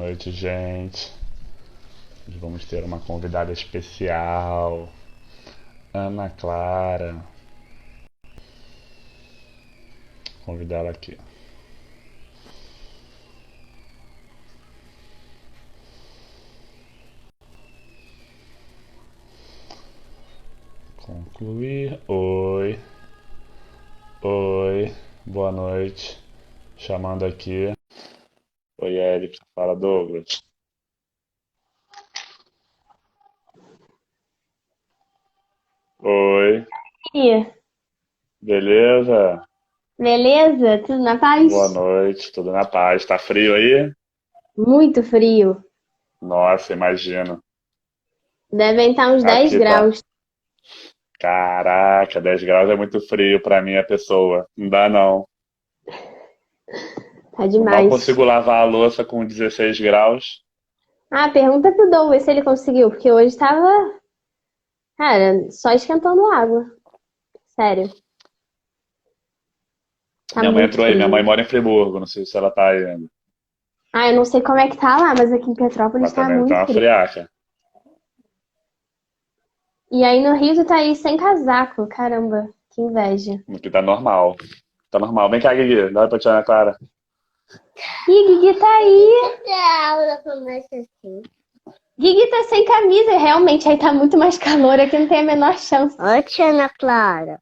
noite, gente. Hoje vamos ter uma convidada especial, Ana Clara. Vou convidar ela aqui. Concluir. Oi. Oi. Boa noite. Chamando aqui. Oi, Érica. Fala, Douglas. Oi. Ih, Beleza? beleza? Tudo na Boa paz? noite. Tudo na paz. Tá frio aí? Muito frio. Nossa, imagino. Devem estar uns 10 Aqui tá. graus. Caraca, 10 graus é muito frio pra minha pessoa. Não dá não. Tá Eu mal demais. consigo lavar a louça com 16 graus. Ah, pergunta pro Douglas se ele conseguiu, porque hoje tava, cara, só esquentando água. Sério, tá Minha mãe muito entrou aí. Minha mãe frio. mora em Friburgo. Não sei se ela tá aí ainda. Ah, eu não sei como é que tá lá, mas aqui em Lá Petrópolis tá também tá muito uma frio. friaca. E aí no Rio tu tá aí sem casaco. Caramba, que inveja. Aqui tá normal. Tá normal. Vem cá, Guigui. Dá pra tirar na Clara. Ih, Guigui tá aí. A aula começa assim. Guigui tá sem camisa. Realmente, aí tá muito mais calor aqui, não tem a menor chance. Oi, tia Ana Clara.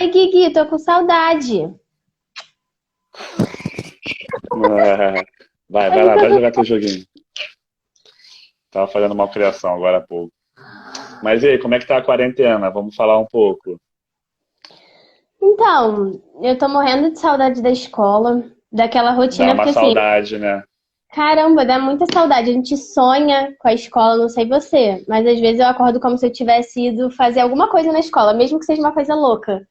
Oi, Guigui, tô com saudade. Vai Hoje eu lá, tô vai com... jogar teu joguinho. Tava fazendo malcriação agora há pouco. Mas e aí, como é que tá a quarentena? Vamos falar um pouco. Então, eu tô morrendo de saudade da escola, daquela Dá rotina, uma porque assim, saudade, né? caramba, dá muita saudade. A gente sonha com a escola, não sei você, mas às vezes eu acordo como se eu tivesse ido fazer alguma coisa na escola, mesmo que seja uma coisa louca.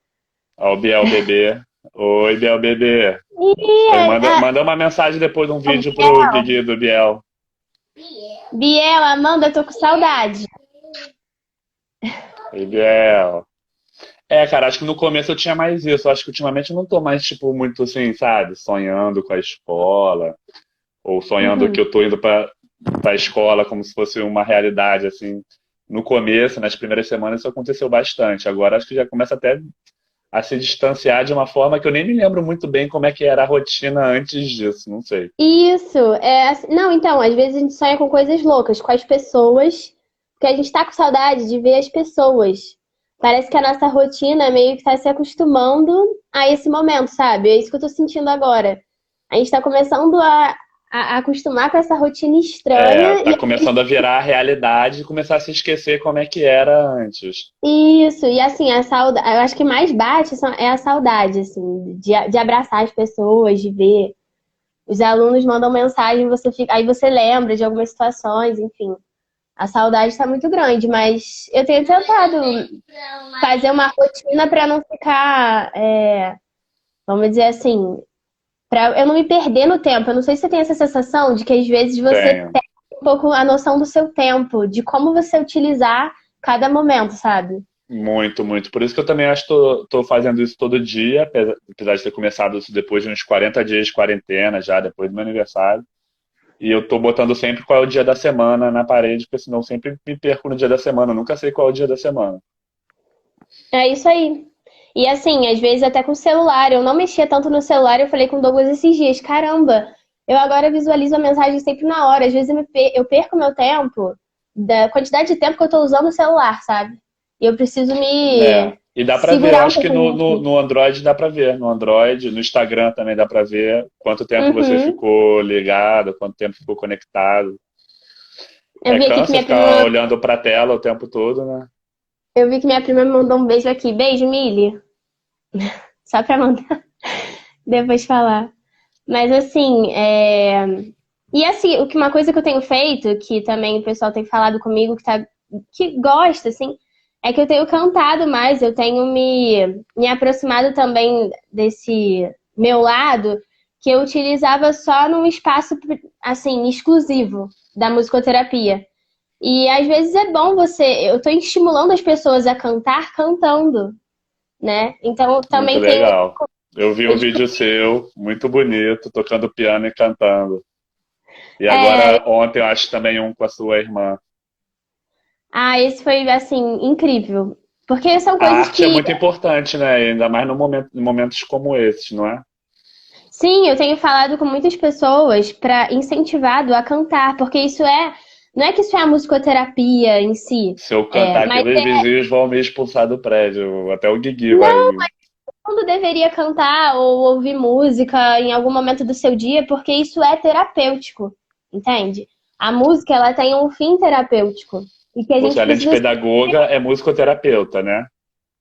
Ó, o Biel bebê. Oi, Biel bebê. E Oi, manda uma mensagem depois de um vídeo pro Biel, Guigui do Biel. Biel, Amanda, eu tô com saudade. Oi, Biel. É, cara, acho que no começo eu tinha mais isso. Acho que ultimamente eu não tô mais, tipo, muito assim, sabe? Sonhando com a escola. Ou sonhando que Uhum. eu tô indo pra escola como se fosse uma realidade, assim. No começo, nas primeiras semanas, isso aconteceu bastante. Agora acho que já começa até a se distanciar de uma forma que eu nem me lembro muito bem como é que era a rotina antes disso, não sei. Isso, não, então, às vezes a gente sonha com coisas loucas, com as pessoas, porque a gente tá com saudade de ver as pessoas. Parece que a nossa rotina meio que tá se acostumando a esse momento, sabe? É isso que eu tô sentindo agora. A gente tá começando a acostumar com essa rotina É, estranha tá começando a virar a realidade e começar a se esquecer como é que era antes. isso, e assim, a saudade, eu acho que mais bate é a saudade, assim, de abraçar as pessoas, de ver. Os alunos mandam mensagem, você fica, aí você lembra de algumas situações, enfim. A saudade está muito grande, mas eu tenho tentado fazer uma rotina para não ficar, vamos dizer assim, para eu não me perder no tempo. Eu não sei se você tem essa sensação de que às vezes você Tenho. perde um pouco a noção do seu tempo, de como você utilizar cada momento, sabe? Muito, muito. Por isso que eu também acho que tô fazendo isso todo dia, apesar de ter começado isso depois de uns 40 dias de quarentena, já depois do meu aniversário. E eu tô botando sempre qual é o dia da semana na parede, porque senão eu sempre me perco no dia da semana. Eu nunca sei qual é o dia da semana. É isso aí. E assim, às vezes até com o celular, eu não mexia tanto no celular, eu falei com o Douglas esses dias, caramba, eu agora visualizo a mensagem sempre na hora, às vezes eu perco meu tempo da quantidade de tempo que eu tô usando o celular, sabe? E eu preciso É. me E dá pra ver, eu segurar um acho que pouquinho aqui. no Android dá pra ver. No Android, no Instagram também dá pra ver quanto tempo você Uhum. ficou ligado, quanto tempo ficou conectado. Eu É, vi aqui que cansa minha ficar prima, olhando pra tela o tempo todo, né? eu vi que minha prima me mandou um beijo aqui. Beijo, Mili. Só pra mandar depois falar. Mas assim, e assim, uma coisa que eu tenho feito, que também o pessoal tem falado comigo, que gosta, assim, é que eu tenho cantado mais, eu tenho me aproximado também desse meu lado, que eu utilizava só num espaço, assim, exclusivo da musicoterapia. E às vezes é bom eu tô estimulando as pessoas a cantar cantando, né? Então eu Muito também tenho legal. Eu vi um vídeo seu, muito bonito, tocando piano e cantando. E agora, ontem, eu acho também um com a sua irmã. Esse foi, assim, incrível. Porque são A coisas arte é que, muito importante, né? Ainda mais no momento, em momentos como esses, não é? sim, eu tenho falado com muitas pessoas para incentivado a cantar, porque não é que isso é a musicoterapia em si, Se eu cantar aqui, mas os vizinhos vão me expulsar do prédio. Até o Guigui vai. não, todo mundo deveria cantar ou ouvir música em algum momento do seu dia, porque isso é terapêutico, entende? A música, ela tem um fim terapêutico e que a Você, gente além de precisa pedagoga, é musicoterapeuta, né?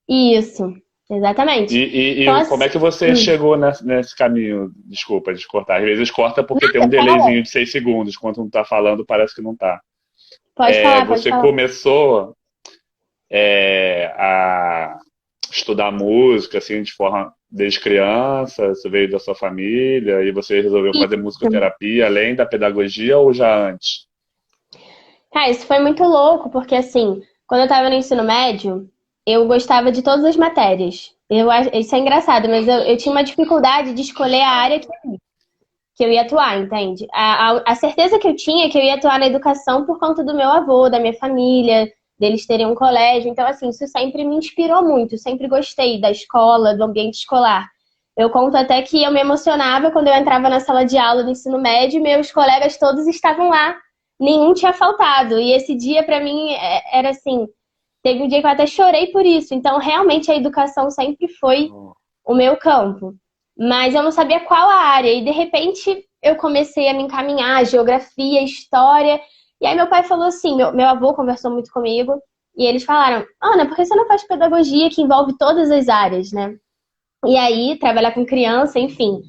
isso, exatamente. Então, Como é assim, que você chegou nesse caminho? Desculpa de cortar. Às vezes corta porque tem um nada, fala. delayzinho de 6 segundos. Quando não tá falando, parece que não tá. Pode falar, pode Você falar. começou a estudar música, assim, de forma desde criança? Você veio da sua família e você resolveu fazer Isso. musicoterapia além da pedagogia ou já antes? Cara, isso foi muito louco, porque assim, quando eu tava no ensino médio, eu gostava de todas as matérias. Isso é engraçado, mas eu tinha uma dificuldade de escolher a área que eu ia atuar, entende? A certeza que eu tinha é que eu ia atuar na educação por conta do meu avô, da minha família, deles terem um colégio. Então, assim, isso sempre me inspirou muito. Sempre gostei da escola, do ambiente escolar. Eu conto até que eu me emocionava quando eu entrava na sala de aula do ensino médio e meus colegas todos estavam lá. Nenhum tinha faltado. E esse dia, pra mim, era assim. Teve um dia que eu até chorei por isso. Então, realmente, a educação sempre foi o meu campo. Mas eu não sabia qual a área. E de repente eu comecei a me encaminhar, geografia, história. E aí meu pai falou assim, meu avô conversou muito comigo, e eles falaram, Ana, por que você não faz pedagogia que envolve todas as áreas, né? E aí, trabalhar com criança, enfim,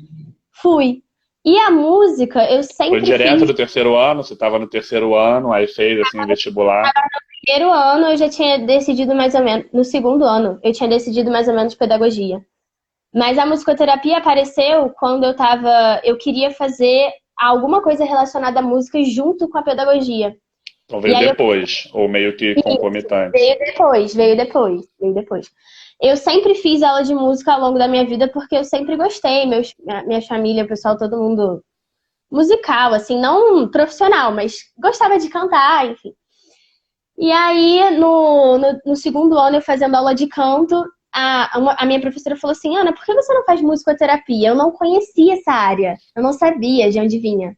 fui. E a música, eu Foi sempre direto fiz. do terceiro ano? Você estava no terceiro ano, aí fez, assim, vestibular? No primeiro ano eu já tinha decidido mais ou menos, no segundo ano eu tinha decidido mais ou menos pedagogia. Mas a musicoterapia apareceu quando eu queria fazer alguma coisa relacionada à música junto com a pedagogia. Então E veio aí eu depois, ou meio que concomitante. veio depois. Eu sempre fiz aula de música ao longo da minha vida porque eu sempre gostei, minha família, o pessoal, todo mundo musical, assim, não profissional, mas gostava de cantar, enfim. E aí, no segundo ano, eu fazendo aula de canto, a minha professora falou assim, Ana, por que você não faz musicoterapia? Eu não conhecia essa área, eu não sabia de onde vinha.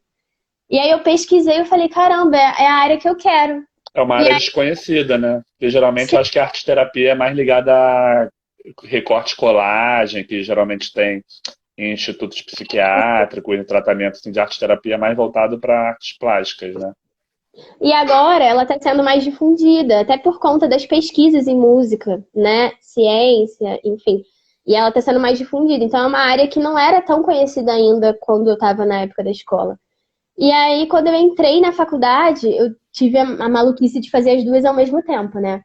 E aí eu pesquisei e falei, caramba, é a área que eu quero. É uma E área aí, desconhecida, né? Porque geralmente sim, eu acho que a arte-terapia é mais ligada a recorte e colagem, que geralmente tem em institutos psiquiátricos, em tratamento assim, de arte-terapia mais voltado para artes plásticas, né? e agora ela está sendo mais difundida, até por conta das pesquisas em música, né? Ciência, enfim. E ela está sendo mais difundida. Então é uma área que não era tão conhecida ainda quando eu estava na época da escola. E aí, quando eu entrei na faculdade, eu tive a maluquice de fazer as duas ao mesmo tempo, né?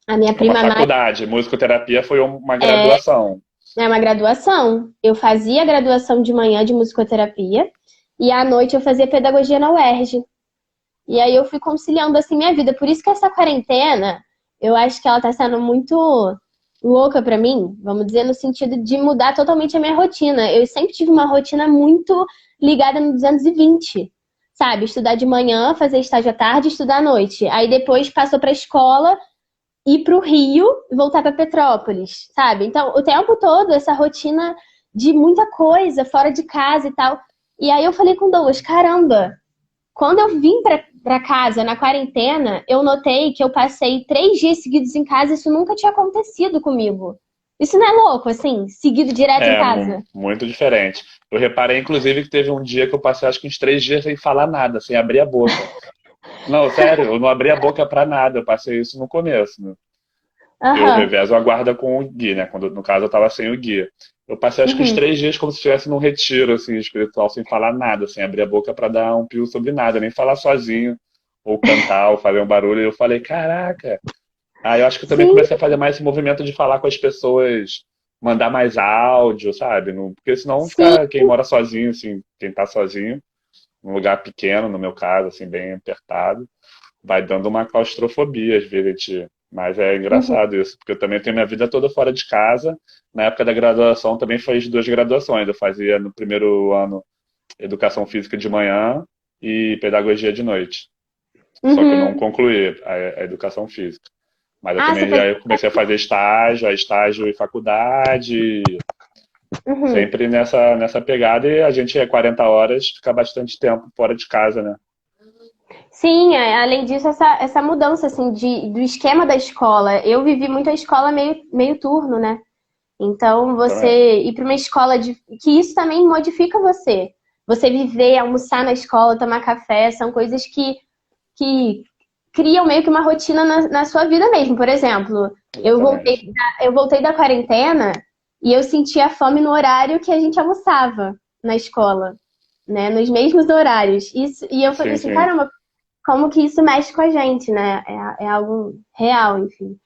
A minha É uma prima mais faculdade, musicoterapia foi uma é, graduação. é uma graduação. Eu fazia a graduação de manhã de musicoterapia e à noite eu fazia pedagogia na UERJ. E aí eu fui conciliando assim minha vida. Por isso que essa quarentena, eu acho que ela tá sendo muito louca pra mim, vamos dizer, no sentido de mudar totalmente a minha rotina. Eu sempre tive uma rotina muito ligada no 220, sabe? Estudar de manhã, fazer estágio à tarde, estudar à noite. Aí depois passou pra escola, ir pro Rio e voltar pra Petrópolis, sabe? Então, o tempo todo essa rotina de muita coisa fora de casa e tal. E aí eu falei com o Douglas, caramba, quando eu vim pra casa na quarentena, eu notei que eu passei 3 dias seguidos em casa. Isso nunca tinha acontecido comigo. Isso não é louco, assim, seguido direto em É, casa? muito diferente. Eu reparei, inclusive, que teve um dia que eu passei acho que uns 3 dias sem falar nada, sem abrir a boca. Não, sério, eu não abri a boca pra nada, eu passei isso no começo, né? Eu Aham. revezo a guarda com o Gui, né? Quando, no caso, eu tava sem o Gui. Eu passei acho que uns Uhum. 3 dias como se estivesse num retiro, assim, espiritual, sem falar nada, sem abrir a boca pra dar um pio sobre nada, nem falar sozinho, ou cantar, ou fazer um barulho. E eu falei, caraca! Aí eu acho que eu também Sim, comecei a fazer mais esse movimento de falar com as pessoas, mandar mais áudio, sabe? Porque senão sim. fica quem mora sozinho, assim, quem tá sozinho, num lugar pequeno, no meu caso, assim, bem apertado, vai dando uma claustrofobia às vezes, mas é Uhum. engraçado isso, porque eu também tenho minha vida toda fora de casa. Na época da graduação também fiz 2 graduações. Eu fazia no primeiro ano educação física de manhã e pedagogia de noite. Só que eu não Uhum. concluí a educação física. Mas eu Ah, você também fez. já comecei a fazer estágio, estágio e faculdade, Uhum. sempre nessa pegada, e a gente é 40 horas, fica bastante tempo fora de casa, né? Sim, além disso, essa mudança assim, do esquema da escola. Eu vivi muito a escola meio turno, né? Então, Também. você ir para uma escola que isso também modifica você. Você viver, almoçar na escola, tomar café, são coisas que criam meio que uma rotina na sua vida mesmo. Por exemplo, eu voltei, Exatamente. eu voltei da quarentena e eu sentia fome no horário que a gente almoçava na escola, né? Nos mesmos horários. E eu falei Sim, assim, sim. caramba, como que isso mexe com a gente, né? É algo real, enfim.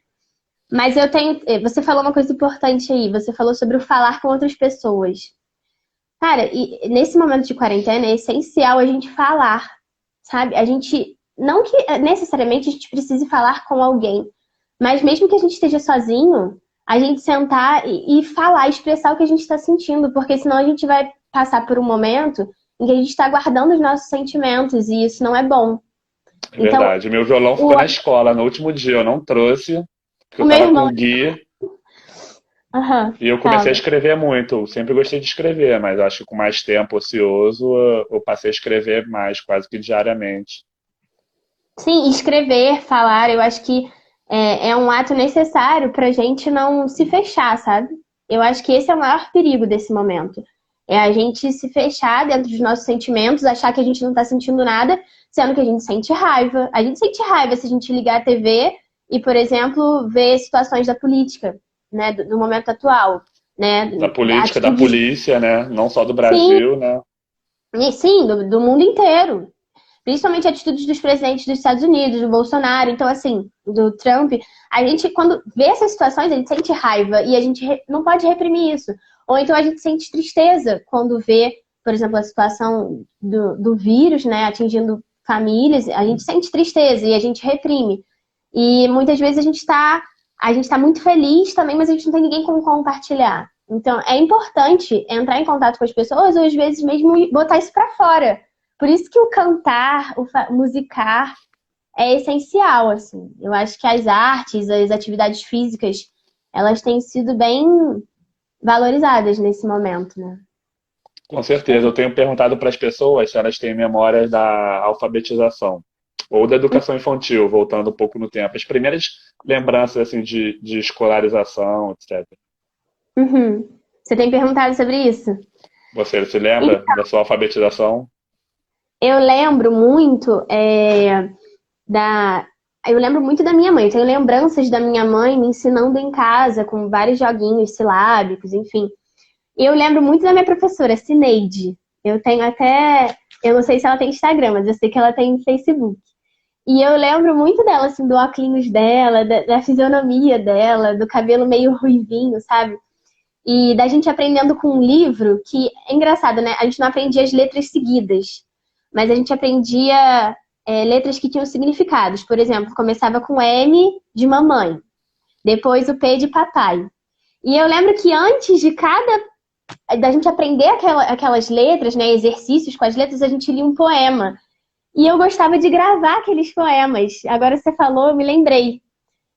Mas eu tenho. Você falou uma coisa importante aí. Você falou sobre o falar com outras pessoas. Cara, e nesse momento de quarentena é essencial a gente falar, sabe? A gente. Não que necessariamente a gente precise falar com alguém, mas mesmo que a gente esteja sozinho, a gente sentar e falar, expressar o que a gente está sentindo, porque senão a gente vai passar por um momento em que a gente está guardando os nossos sentimentos e isso não é bom. É Então, verdade. Meu violão ficou o, na escola no último dia, eu não trouxe, porque o eu meu tava com irmão. o Gui, Aham, e eu comecei a fala. escrever muito. Eu sempre gostei de escrever, mas acho que com mais tempo ocioso, eu passei a escrever mais, quase que diariamente. Sim, escrever, falar, eu acho que é um ato necessário para a gente não se fechar, sabe? Eu acho que esse é o maior perigo desse momento. É a gente se fechar dentro dos nossos sentimentos, achar que a gente não tá sentindo nada, sendo que a gente sente raiva. A gente sente raiva se a gente ligar a TV e, por exemplo, ver situações da política, né, do momento atual, né? Da política, da Atitudes, polícia, né? Não só do sim, Brasil, né? e sim, do mundo inteiro. Principalmente atitudes dos presidentes dos Estados Unidos, do Bolsonaro, então assim, do Trump. A gente, quando vê essas situações, a gente sente raiva e a gente não pode reprimir isso. Ou então a gente sente tristeza quando vê, por exemplo, a situação do vírus, né, atingindo famílias, a gente sente tristeza e a gente reprime. E muitas vezes a gente tá muito feliz também, mas a gente não tem ninguém com compartilhar. Então, é importante entrar em contato com as pessoas ou às vezes mesmo botar isso pra fora. Por isso que o cantar, musicar é essencial, assim. Eu acho que as artes, as atividades físicas, elas têm sido bem valorizadas nesse momento, né? Com certeza. Eu tenho perguntado para as pessoas se elas têm memórias da alfabetização ou da educação infantil, voltando um pouco no tempo. As primeiras lembranças assim de escolarização, etc. Uhum. Você tem perguntado sobre isso? Você se lembra da sua alfabetização? Eu lembro muito da. Eu lembro muito da minha mãe. Eu tenho lembranças da minha mãe me ensinando em casa, com vários joguinhos silábicos, enfim. E eu lembro muito da minha professora, Cineide. Eu tenho até. Eu não sei se ela tem Instagram, mas eu sei que ela tem Facebook. E eu lembro muito dela, assim, do óculos dela, da fisionomia dela, do cabelo meio ruivinho, sabe? E da gente aprendendo com um livro que é engraçado, né? A gente não aprendia as letras seguidas, mas a gente aprendia letras que tinham significados. Por exemplo, começava com M de mamãe, depois o P de papai. E eu lembro que antes de cada da gente aprender aquelas letras, né, exercícios com as letras, a gente lia um poema. E eu gostava de gravar aqueles poemas. Agora você falou, eu me lembrei.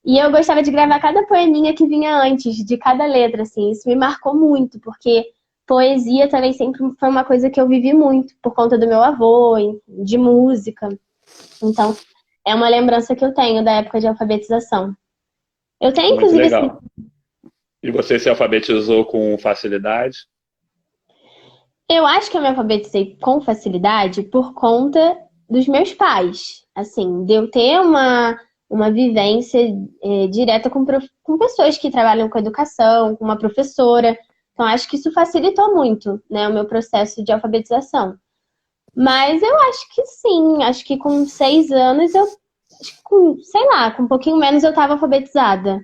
E eu gostava de gravar cada poeminha que vinha antes, de cada letra, assim. Isso me marcou muito, porque poesia também sempre foi uma coisa que eu vivi muito, por conta do meu avô, de música. Então, é uma lembrança que eu tenho da época de alfabetização. Eu tenho, Muito inclusive, assim, legal. E você se alfabetizou com facilidade? eu acho que eu me alfabetizei com facilidade por conta dos meus pais. Assim, de eu ter uma vivência direta com pessoas que trabalham com educação, com uma professora. Então, acho que isso facilitou muito, né, o meu processo de alfabetização. Mas eu acho que sim, acho que com 6 anos acho que sei lá, com um pouquinho menos eu estava alfabetizada.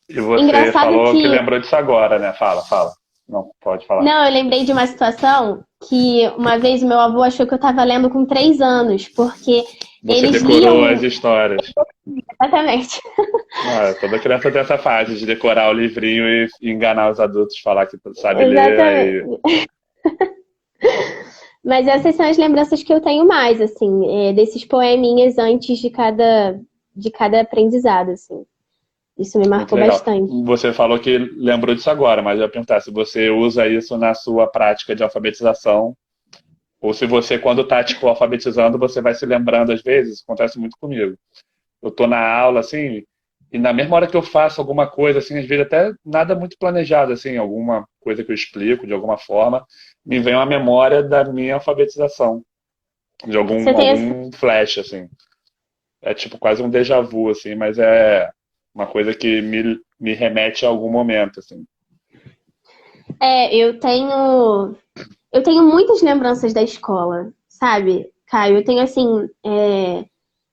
E você Engraçado falou que que lembrou disso agora, né? Fala, fala. Não, pode falar. Não, eu lembrei de uma situação que uma vez o meu avô achou que eu estava lendo com 3 anos, porque Você eles decorou as liam. histórias. Exatamente. Ah, toda criança tem essa fase de decorar o livrinho e enganar os adultos, falar que sabe ler, aí Exatamente. Mas essas são as lembranças que eu tenho mais, assim, desses poeminhas antes de cada aprendizado, assim. Isso me Muito marcou legal. bastante. Você falou que lembrou disso agora, mas eu ia perguntar se você usa isso na sua prática de alfabetização, ou se você, quando está, tipo, alfabetizando, você vai se lembrando às vezes. Isso acontece muito comigo. Eu tô na aula, assim, e na mesma hora que eu faço alguma coisa, assim, às vezes até nada muito planejado, assim, alguma coisa que eu explico de alguma forma, me vem uma memória da minha alfabetização, de Você tem essa... algum flash, assim. É tipo quase um déjà vu, assim, mas é uma coisa que me remete a algum momento, assim. Eu tenho muitas lembranças da escola, sabe, Caio? Eu tenho, assim,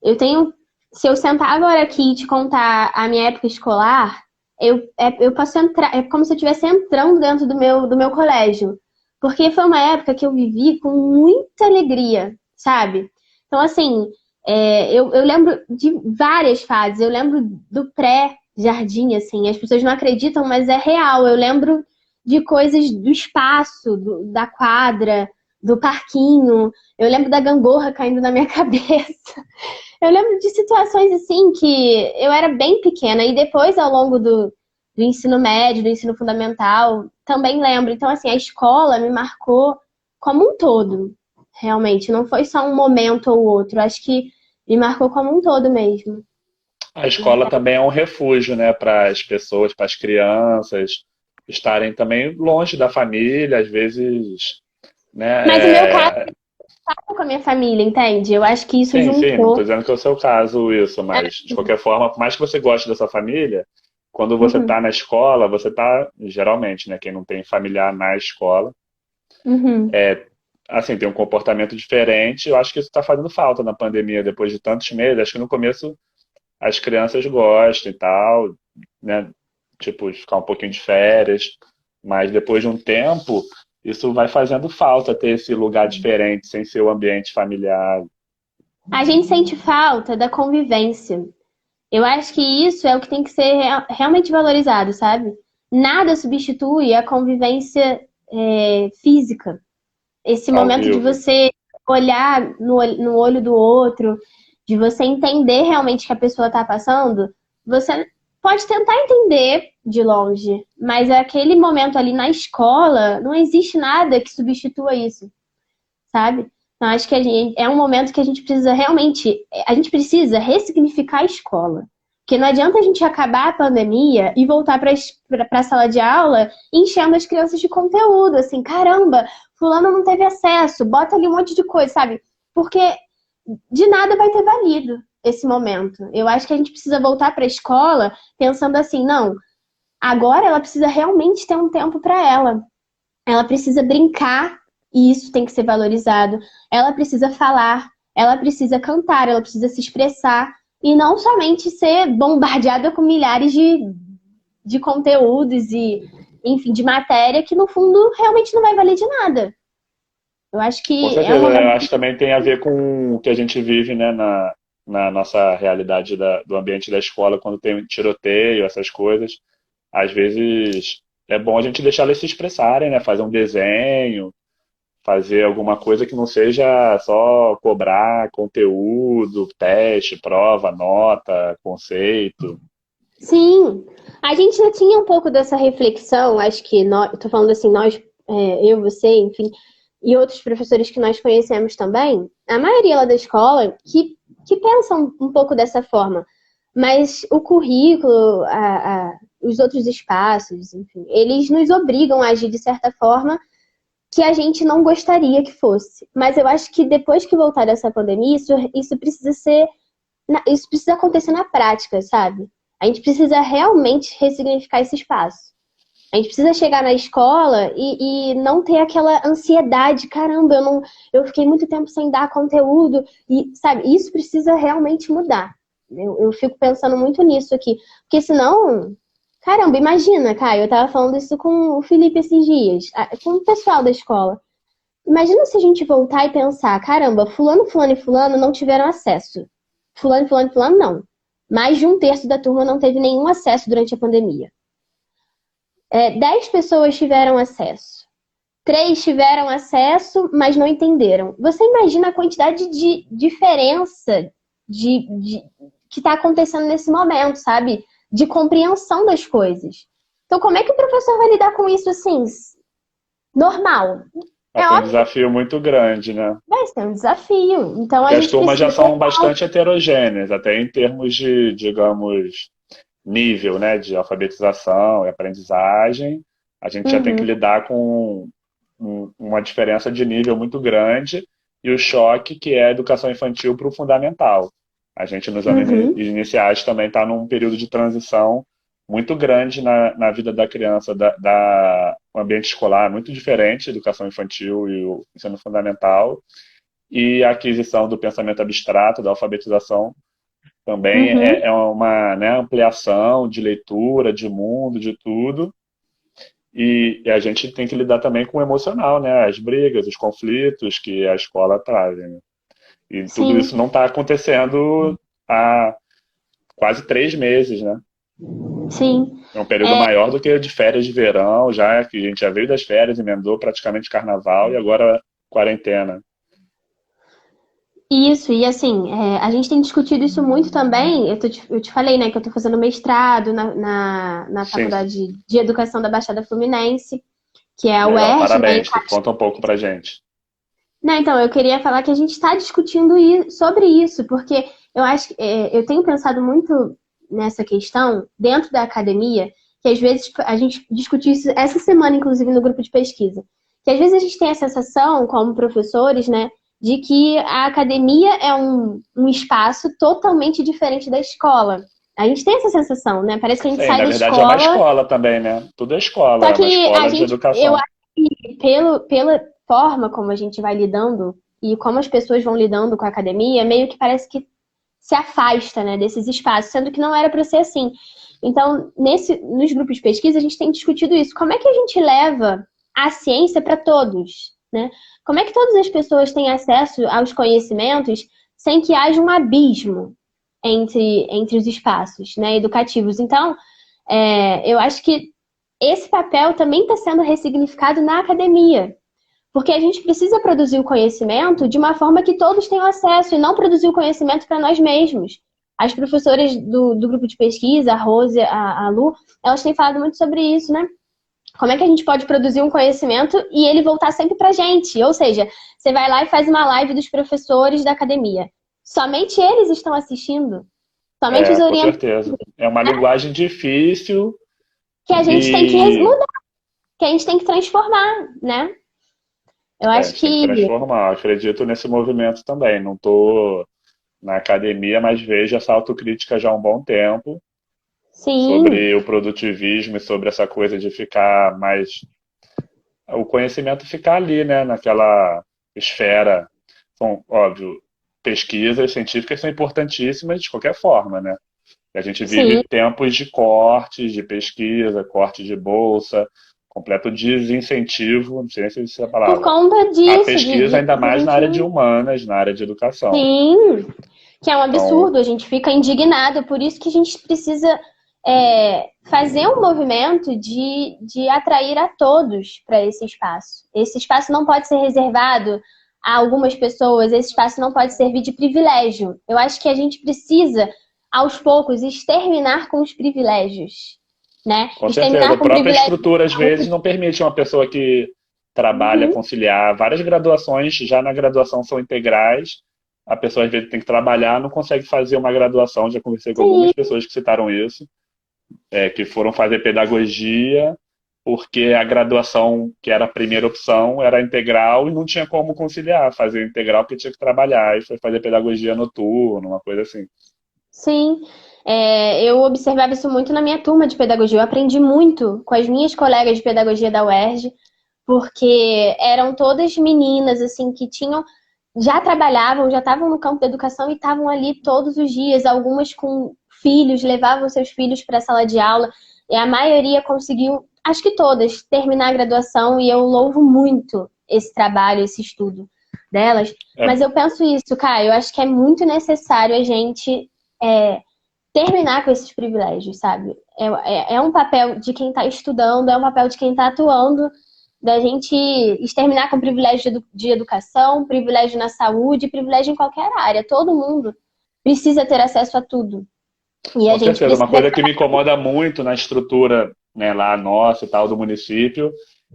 eu tenho... Se eu sentar agora aqui e te contar a minha época escolar, eu posso entrar... É como se eu estivesse entrando dentro do meu colégio. Porque foi uma época que eu vivi com muita alegria, sabe? Então, assim, eu lembro de várias fases. Eu lembro do pré-jardim, assim. As pessoas não acreditam, mas é real. Eu lembro de coisas do espaço, da quadra, do parquinho. Eu lembro da gangorra caindo na minha cabeça. Eu lembro de situações assim que eu era bem pequena e depois, ao longo do ensino médio, do ensino fundamental, também lembro. Então, assim, a escola me marcou como um todo, realmente. Não foi só um momento ou outro. Acho que me marcou como um todo mesmo. A escola também é um refúgio, né, para as pessoas, para as crianças estarem também longe da família, às vezes, Mas o meu né? caso é com a minha família, entende? Eu acho que isso Sim, sim, não estou juntou. dizendo que é o seu caso isso, mas de qualquer forma, por mais que você goste da sua família, quando você Uhum, está na escola, você está, geralmente, né, quem não tem familiar na escola, uhum. assim, tem um comportamento diferente. Eu acho que isso está fazendo falta na pandemia, depois de tantos meses. Acho que no começo as crianças gostam e tal, né? Tipo, de ficar um pouquinho de férias, mas depois de um tempo, isso vai fazendo falta ter esse lugar diferente, sem ser o ambiente familiar. A gente sente falta da convivência. Eu acho que isso é o que tem que ser realmente valorizado, sabe? Nada substitui a convivência física. Esse Ao momento de vivo. você olhar no olho do outro, de você entender realmente o que a pessoa está passando, você pode tentar entender de longe, mas aquele momento ali na escola, não existe nada que substitua isso, sabe? Então, acho que é um momento que a gente precisa realmente, a gente precisa ressignificar a escola. Porque não adianta a gente acabar a pandemia e voltar para a sala de aula enchendo as crianças de conteúdo, assim, caramba, fulano não teve acesso, bota ali um monte de coisa, sabe? Porque de nada vai ter valido esse momento. Eu acho que a gente precisa voltar para a escola pensando assim, não, agora ela precisa realmente ter um tempo para ela. Ela precisa brincar e isso tem que ser valorizado. Ela precisa falar, ela precisa cantar, ela precisa se expressar e não somente ser bombardeada com milhares de conteúdos e, enfim, de matéria que no fundo realmente não vai valer de nada. Eu acho Com que é um certeza, eu momento. acho que também tem a ver com o que a gente vive, né, na nossa realidade do ambiente da escola, quando tem um tiroteio, essas coisas. Às vezes é bom a gente deixar eles se expressarem, né, fazer um desenho, fazer alguma coisa que não seja só cobrar conteúdo, teste, prova, nota, conceito. Sim, a gente já tinha um pouco dessa reflexão, acho que nós, tô falando assim, nós, eu, você, enfim, e outros professores que nós conhecemos também, a maioria lá da escola, que pensam um pouco dessa forma, mas o currículo, os outros espaços, enfim, eles nos obrigam a agir de certa forma que a gente não gostaria que fosse. Mas eu acho que depois que voltar dessa pandemia, isso precisa ser isso precisa acontecer na prática, sabe? A gente precisa realmente ressignificar esse espaço. A gente precisa chegar na escola e não ter aquela ansiedade, caramba, eu fiquei muito tempo sem dar conteúdo, e, sabe, isso precisa realmente mudar. Eu fico pensando muito nisso aqui. Porque senão, caramba, imagina, Caio, eu tava falando isso com o Felipe esses dias, com o pessoal da escola. Imagina se a gente voltar e pensar, caramba, fulano, fulano e fulano não tiveram acesso. Fulano, fulano e fulano não. Mais de um terço da turma não teve nenhum acesso durante a pandemia. 10 pessoas tiveram acesso. três tiveram acesso, mas não entenderam. Você imagina a quantidade de diferença que está acontecendo nesse momento, sabe? De compreensão das coisas. Então, como é que o professor vai lidar com isso assim? Normal. Vai ser um desafio muito grande, né? Vai ser um desafio. Então, Porque a as gente turmas já precisa... são bastante heterogêneas, até em termos de, digamos, nível, né, de alfabetização e aprendizagem. A gente já tem que Uhum, lidar com uma diferença de nível muito grande e o choque que é a educação infantil para o fundamental. A gente, nos anos uhum, iniciais, também está num período de transição muito grande na vida da criança, o ambiente escolar é muito diferente, a educação infantil e o ensino fundamental, e a aquisição do pensamento abstrato, da alfabetização, também uhum. é uma, né, ampliação de leitura, de mundo, de tudo. E a gente tem que lidar também com o emocional, né? As brigas, os conflitos que a escola traz, né? E tudo Sim, isso não está acontecendo há quase 3 meses, né? sim. É um período maior do que de férias de verão, já que a gente já veio das férias, emendou praticamente carnaval e agora quarentena. Isso, e assim, a gente tem discutido isso muito também. Eu te falei, né, que eu tô fazendo mestrado na Sim, Faculdade de Educação da Baixada Fluminense, que é a legal, UERJ, né? parabéns. Conta um pouco pra gente. Não, então, eu queria falar que a gente está discutindo sobre isso, porque eu acho que eu tenho pensado muito nessa questão dentro da academia, que às vezes a gente discutiu isso essa semana, inclusive, no grupo de pesquisa, que às vezes a gente tem a sensação, como professores, né, de que a academia é um espaço totalmente diferente da escola. A gente tem essa sensação, né? Parece que a gente Sim, sai na da verdade é uma escola, escola também, né? Tudo é escola, só é uma que a escola de gente, eu educação. acho que pela forma como a gente vai lidando e como as pessoas vão lidando com a academia, meio que parece que se afasta, né, desses espaços, sendo que não era para ser assim. Então, nos grupos de pesquisa, a gente tem discutido isso. Como é que a gente leva a ciência para todos, né? Como é que todas as pessoas têm acesso aos conhecimentos sem que haja um abismo entre os espaços, né, educativos? Então, eu acho que esse papel também está sendo ressignificado na academia. Porque a gente precisa produzir o conhecimento de uma forma que todos tenham acesso e não produzir o conhecimento para nós mesmos. As professoras do grupo de pesquisa, a Rose, a Lu, elas têm falado muito sobre isso, né? Como é que a gente pode produzir um conhecimento e ele voltar sempre para a gente? Ou seja, você vai lá e faz uma live dos professores da academia. Somente eles estão assistindo. Somente os É, com orientadores, certeza. É uma linguagem difícil que a gente tem que e mudar, que a gente tem que transformar, né? Eu a acho gente tem que que transformar. Eu acredito nesse movimento também. Não estou na academia, mas vejo essa autocrítica já há um bom tempo sim, sobre o produtivismo e sobre essa coisa de ficar mais. O conhecimento ficar ali, né? Naquela esfera. Bom, óbvio, pesquisas científicas são importantíssimas de qualquer forma, né? A gente sim. vive tempos de cortes de pesquisa, corte de bolsa, completo desincentivo, não sei se essa é a Por palavra, conta a disso, pesquisa, ainda que a mais na gente área de não. humanas, na área de educação. Sim, que é um Então, absurdo, a gente fica indignado, por isso que a gente precisa fazer um movimento de atrair a todos para esse espaço. Esse espaço não pode ser reservado a algumas pessoas, esse espaço não pode servir de privilégio. Eu acho que a gente precisa, aos poucos, exterminar com os privilégios, né? com certeza, Exterminar a com própria privilégio. estrutura, às vezes, não permite uma pessoa que trabalha Uhum, conciliar várias graduações, já na graduação são integrais, a pessoa, às vezes, tem que trabalhar, não consegue fazer uma graduação, já conversei com algumas sim, pessoas que citaram isso, que foram fazer pedagogia, porque a graduação, que era a primeira opção, era integral e não tinha como conciliar, fazer integral porque tinha que trabalhar, e foi fazer pedagogia noturna, uma coisa assim. sim. Eu observava isso muito na minha turma de pedagogia. Eu aprendi muito com as minhas colegas de pedagogia da UERJ, porque eram todas meninas assim que já trabalhavam, já estavam no campo da educação e estavam ali todos os dias, algumas com filhos, levavam seus filhos para a sala de aula, e a maioria conseguiu, acho que todas, terminar a graduação, e eu louvo muito esse trabalho, esse estudo delas. Mas É, eu penso isso, Caio, eu acho que é muito necessário a gente é, terminar com esses privilégios, sabe? É um papel de quem está estudando, é um papel de quem está atuando da gente exterminar com privilégio de educação, privilégio na saúde, privilégio em qualquer área. Todo mundo precisa ter acesso a tudo. E a Com gente certeza. Uma precisa... coisa que me incomoda muito na estrutura, né, lá nossa e tal, do município,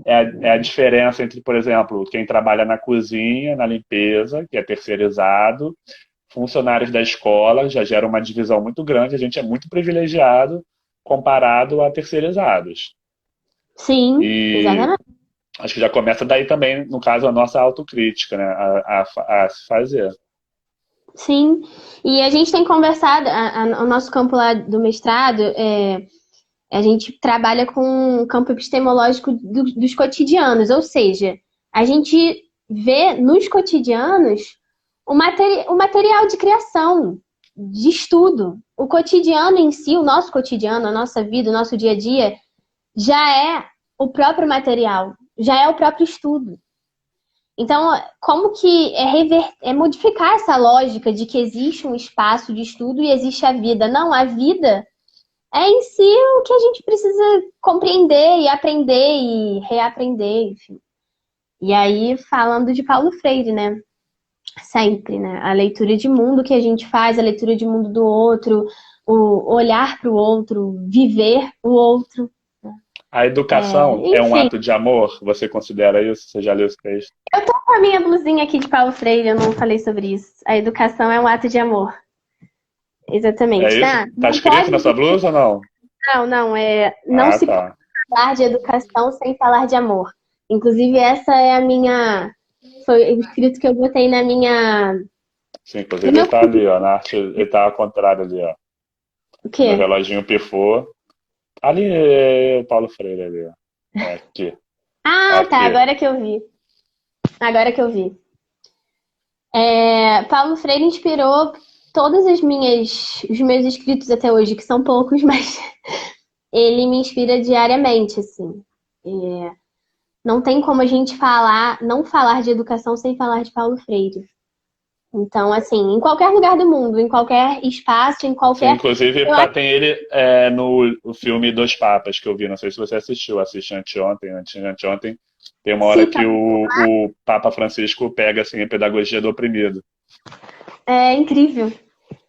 é a diferença entre, por exemplo, quem trabalha na cozinha, na limpeza, que é terceirizado, funcionários da escola, já gera uma divisão muito grande, a gente é muito privilegiado comparado a terceirizados. Sim, E exatamente. acho que já começa daí também, no caso, a nossa autocrítica, né, a se fazer. Sim. E a gente tem conversado, o nosso campo lá do mestrado, a gente trabalha com um campo epistemológico dos cotidianos, ou seja, a gente vê nos cotidianos o material de criação, de estudo. O cotidiano em si, o nosso cotidiano, a nossa vida, o nosso dia a dia, já é o próprio material, já é o próprio estudo. Então, como que é modificar essa lógica de que existe um espaço de estudo e existe a vida? Não, a vida é em si o que a gente precisa compreender e aprender e reaprender, enfim. E aí, falando de Paulo Freire, né? Sempre, né? A leitura de mundo que a gente faz, a leitura de mundo do outro, o olhar para o outro, viver o outro. A educação é um Enfim, ato de amor? Você considera isso? Você já leu esse texto? eu tô com a minha blusinha aqui de Paulo Freire, eu não falei sobre isso. A educação é um ato de amor. É Exatamente, isso? tá? Tá Não escrito pode. na sua blusa ou não? Não, não Ah, se pode tá. falar de educação sem falar de amor. Inclusive, essa é a minha. Foi o escrito que eu botei na minha. Sim, No inclusive meu. ele tá ali, ó, na arte, ele tá ao contrário ali, ó. O Meu quê? reloginho pifou. Ali é o Paulo Freire ali, ó. É aqui. Ah, tá, Aqui. agora que eu vi. Agora que eu vi. Paulo Freire inspirou todos os meus escritos até hoje, que são poucos, mas ele me inspira diariamente, assim. É, não tem como a gente não falar de educação sem falar de Paulo Freire. Então, assim, em qualquer lugar do mundo, em qualquer espaço, em Sim, qualquer. inclusive Eu acho tem ele no filme Dois Papas que eu vi. Não sei se você assistiu. Assisti anteontem, anteontem. Tem uma hora que que o Papa Francisco pega assim, a pedagogia do oprimido. é incrível.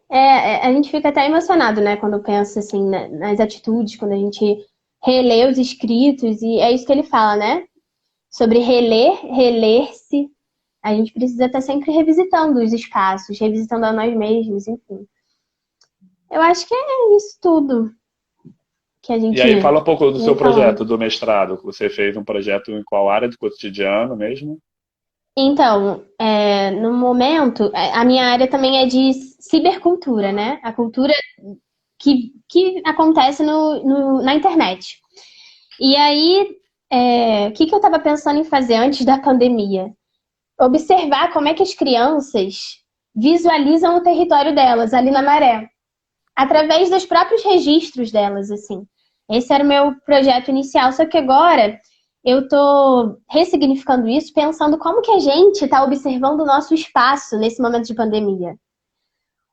A gente fica até emocionado, né, quando pensa assim nas atitudes, quando a gente relê os escritos, e é isso que ele fala, né? Sobre reler, reler-se. A gente precisa estar sempre revisitando os espaços, revisitando a nós mesmos, enfim. Eu acho que é isso tudo que a E gente aí fala um pouco do vem seu falando. projeto, do mestrado. Você fez um projeto em qual área do cotidiano mesmo? Então, no momento, a minha área também é de cibercultura, né? A cultura que acontece na internet. E aí, o que eu estava pensando em fazer antes da pandemia? Observar como é que as crianças visualizam o território delas ali na Maré, através dos próprios registros delas, assim. Esse era o meu projeto inicial, só que agora eu estou ressignificando isso, pensando como que a gente está observando o nosso espaço nesse momento de pandemia.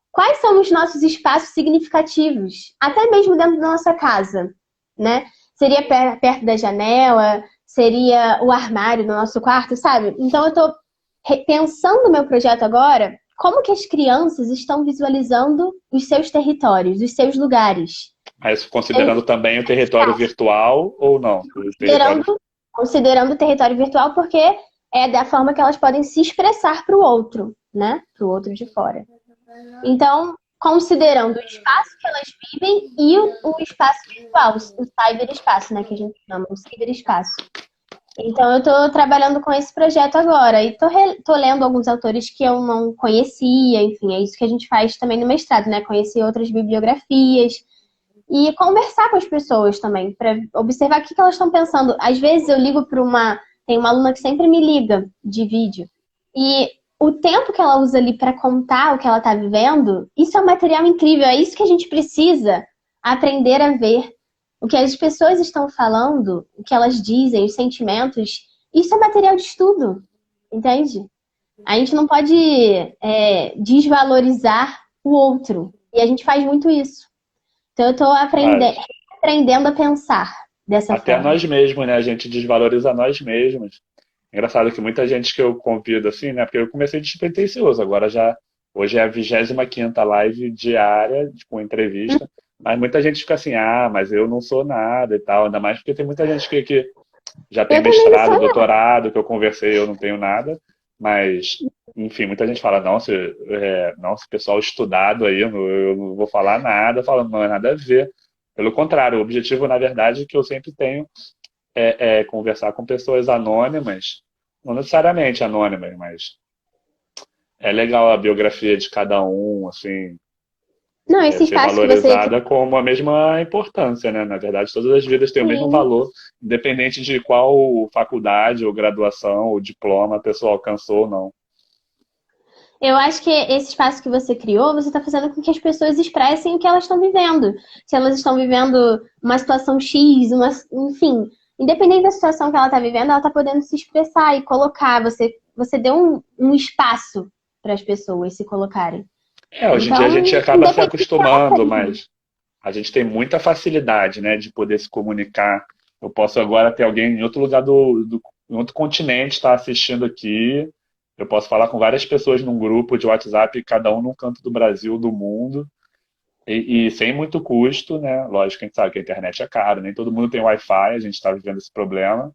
Quais são os nossos espaços significativos, até mesmo dentro da nossa casa, né? Seria perto da janela, seria o armário do nosso quarto, sabe? Então eu estou pensando no meu projeto agora, como que as crianças estão visualizando os seus territórios, os seus lugares. Mas considerando também o território virtual ou não? O território... Considerando o território virtual, porque é da forma que elas podem se expressar para o outro, né? Para o outro de fora. Então, considerando o espaço que elas vivem e o espaço virtual, o cyberespaço, né? Que a gente chama, o ciberespaço. Então, eu estou trabalhando com esse projeto agora e tô lendo alguns autores que eu não conhecia, enfim, é isso que a gente faz também no mestrado, né? Conhecer outras bibliografias e conversar com as pessoas também, para observar o que elas estão pensando. Às vezes eu ligo para tem uma aluna que sempre me liga de vídeo e o tempo que ela usa ali para contar o que ela está vivendo, isso é um material incrível, é isso que a gente precisa aprender a ver. O que as pessoas estão falando, o que elas dizem, os sentimentos, isso é material de estudo, entende? A gente não pode desvalorizar o outro. E a gente faz muito isso. Então eu estou Faz. aprendendo a pensar. dessa Até forma. nós mesmos, né? A gente desvaloriza nós mesmos. Engraçado que muita gente que eu convido assim, né? Porque eu comecei despretensioso, agora já. Hoje é a 25ª live diária, com entrevista. Mas muita gente fica assim, ah, mas eu não sou nada e tal. Ainda mais porque tem muita gente que já tem Eu também não mestrado, sou nada. doutorado, que eu conversei, eu não tenho nada. Mas, enfim, muita gente fala, não, nossa, pessoal estudado aí, eu não vou falar nada. Eu falo, não é nada a ver. Pelo contrário, o objetivo, na verdade, que eu sempre tenho é conversar com pessoas anônimas, não necessariamente anônimas, mas é legal a biografia de cada um, assim, Não, esse ser espaço que você valorizada com a mesma importância, né? Na verdade, todas as vidas têm o mesmo criou. valor, independente de qual faculdade ou graduação ou diploma a pessoa alcançou ou não. Eu acho que esse espaço que você criou, você está fazendo com que as pessoas expressem o que elas estão vivendo. Se elas estão vivendo uma situação X, enfim, independente da situação que ela está vivendo, ela está podendo se expressar e colocar. Você deu um espaço para as pessoas se colocarem. Hoje em dia a gente Então, acaba se independente de qual acostumando, seja. mas a gente tem muita facilidade, né, de poder se comunicar. Eu posso agora ter alguém em outro lugar em outro continente estar assistindo aqui. Eu posso falar com várias pessoas num grupo de WhatsApp, cada um num canto do Brasil, do mundo, e sem muito custo, né? Lógico que a gente sabe que a internet é caro, nem todo mundo tem Wi-Fi, a gente está vivendo esse problema.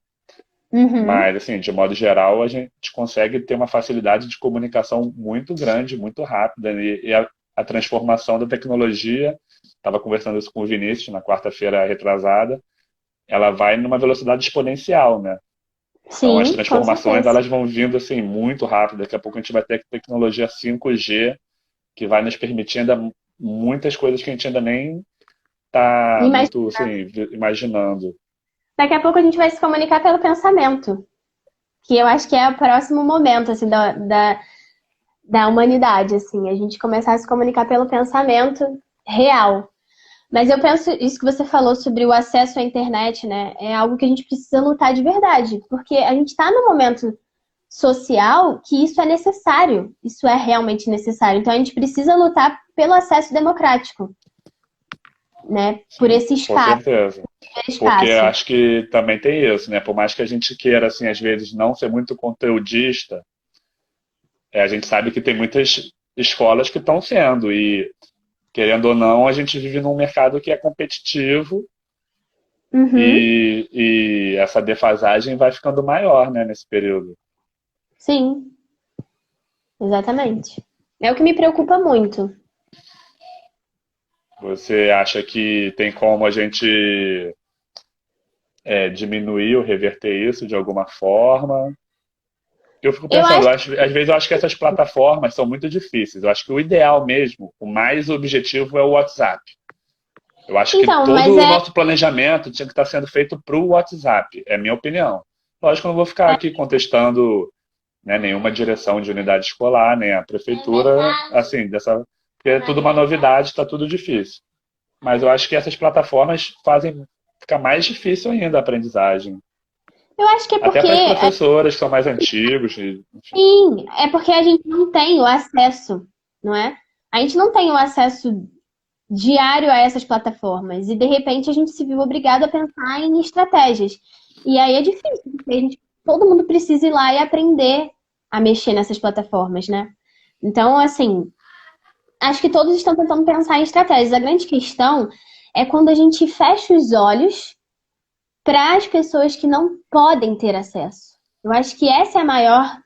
Uhum. Mas, assim, de modo geral, a gente consegue ter uma facilidade de comunicação muito grande, muito rápida. E a transformação da tecnologia, estava conversando isso com o Vinícius na quarta-feira retrasada, ela vai numa velocidade exponencial, né? Então, as Sim, com transformações, certeza. elas vão vindo, assim, muito rápido. Daqui a pouco a gente vai ter tecnologia 5G, que vai nos permitir ainda muitas coisas que a gente ainda nem está Imagina, muito, assim, imaginando. daqui a pouco a gente vai se comunicar pelo pensamento, que eu acho que é o próximo momento, assim, da humanidade, assim, a gente começar a se comunicar pelo pensamento real. Mas eu penso, isso que você falou sobre o acesso à internet, né? É algo que a gente precisa lutar de verdade, porque a gente está num momento social que isso é necessário, isso é realmente necessário. Então a gente precisa lutar pelo acesso democrático, né? Por Sim, esse com espaço, certeza. Porque espaço. acho que também tem isso, né? Por mais que a gente queira, assim, às vezes não ser muito conteudista, a gente sabe que tem muitas escolas que estão sendo, e querendo ou não, a gente vive num mercado que é competitivo Uhum, e essa defasagem vai ficando maior, né, nesse período. sim, exatamente. É o que me preocupa muito. Você acha que tem como a gente diminuir ou reverter isso de alguma forma? Eu fico Eu pensando, acho às vezes eu acho que essas plataformas são muito difíceis. Eu acho que o ideal mesmo, o mais objetivo é o WhatsApp. Eu acho que então, todo mas o nosso planejamento tinha que estar sendo feito para o WhatsApp, é a minha opinião. Lógico que eu não vou ficar aqui contestando, né, nenhuma direção de unidade escolar, nem a prefeitura, assim, porque é tudo uma novidade, está tudo difícil. Mas eu acho que essas plataformas fazem ficar mais difícil ainda a aprendizagem. eu acho que é Até porque para as professoras que são mais antigos, enfim. sim, é porque a gente não tem o acesso, não é? A gente não tem o acesso diário a essas plataformas e de repente a gente se viu obrigado a pensar em estratégias. E aí é difícil, porque todo mundo precisa ir lá e aprender a mexer nessas plataformas, né? Então, assim, acho que todos estão tentando pensar em estratégias. A grande questão é quando a gente fecha os olhos para as pessoas que não podem ter acesso. Eu acho que essa é a maior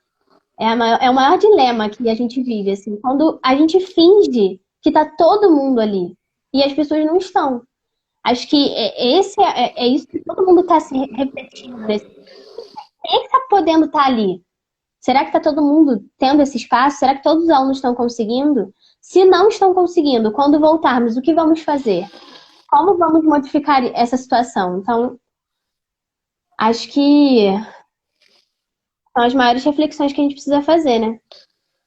é o maior dilema que a gente vive, assim, quando a gente finge que tá todo mundo ali e as pessoas não estão. Acho que é isso que todo mundo está se refletindo nesse. Quem é que tá podendo estar ali? Será que tá todo mundo tendo esse espaço? Será que todos os alunos estão conseguindo? Se não estão conseguindo, quando voltarmos, o que vamos fazer? Como vamos modificar essa situação? Então, acho que são as maiores reflexões que a gente precisa fazer, né?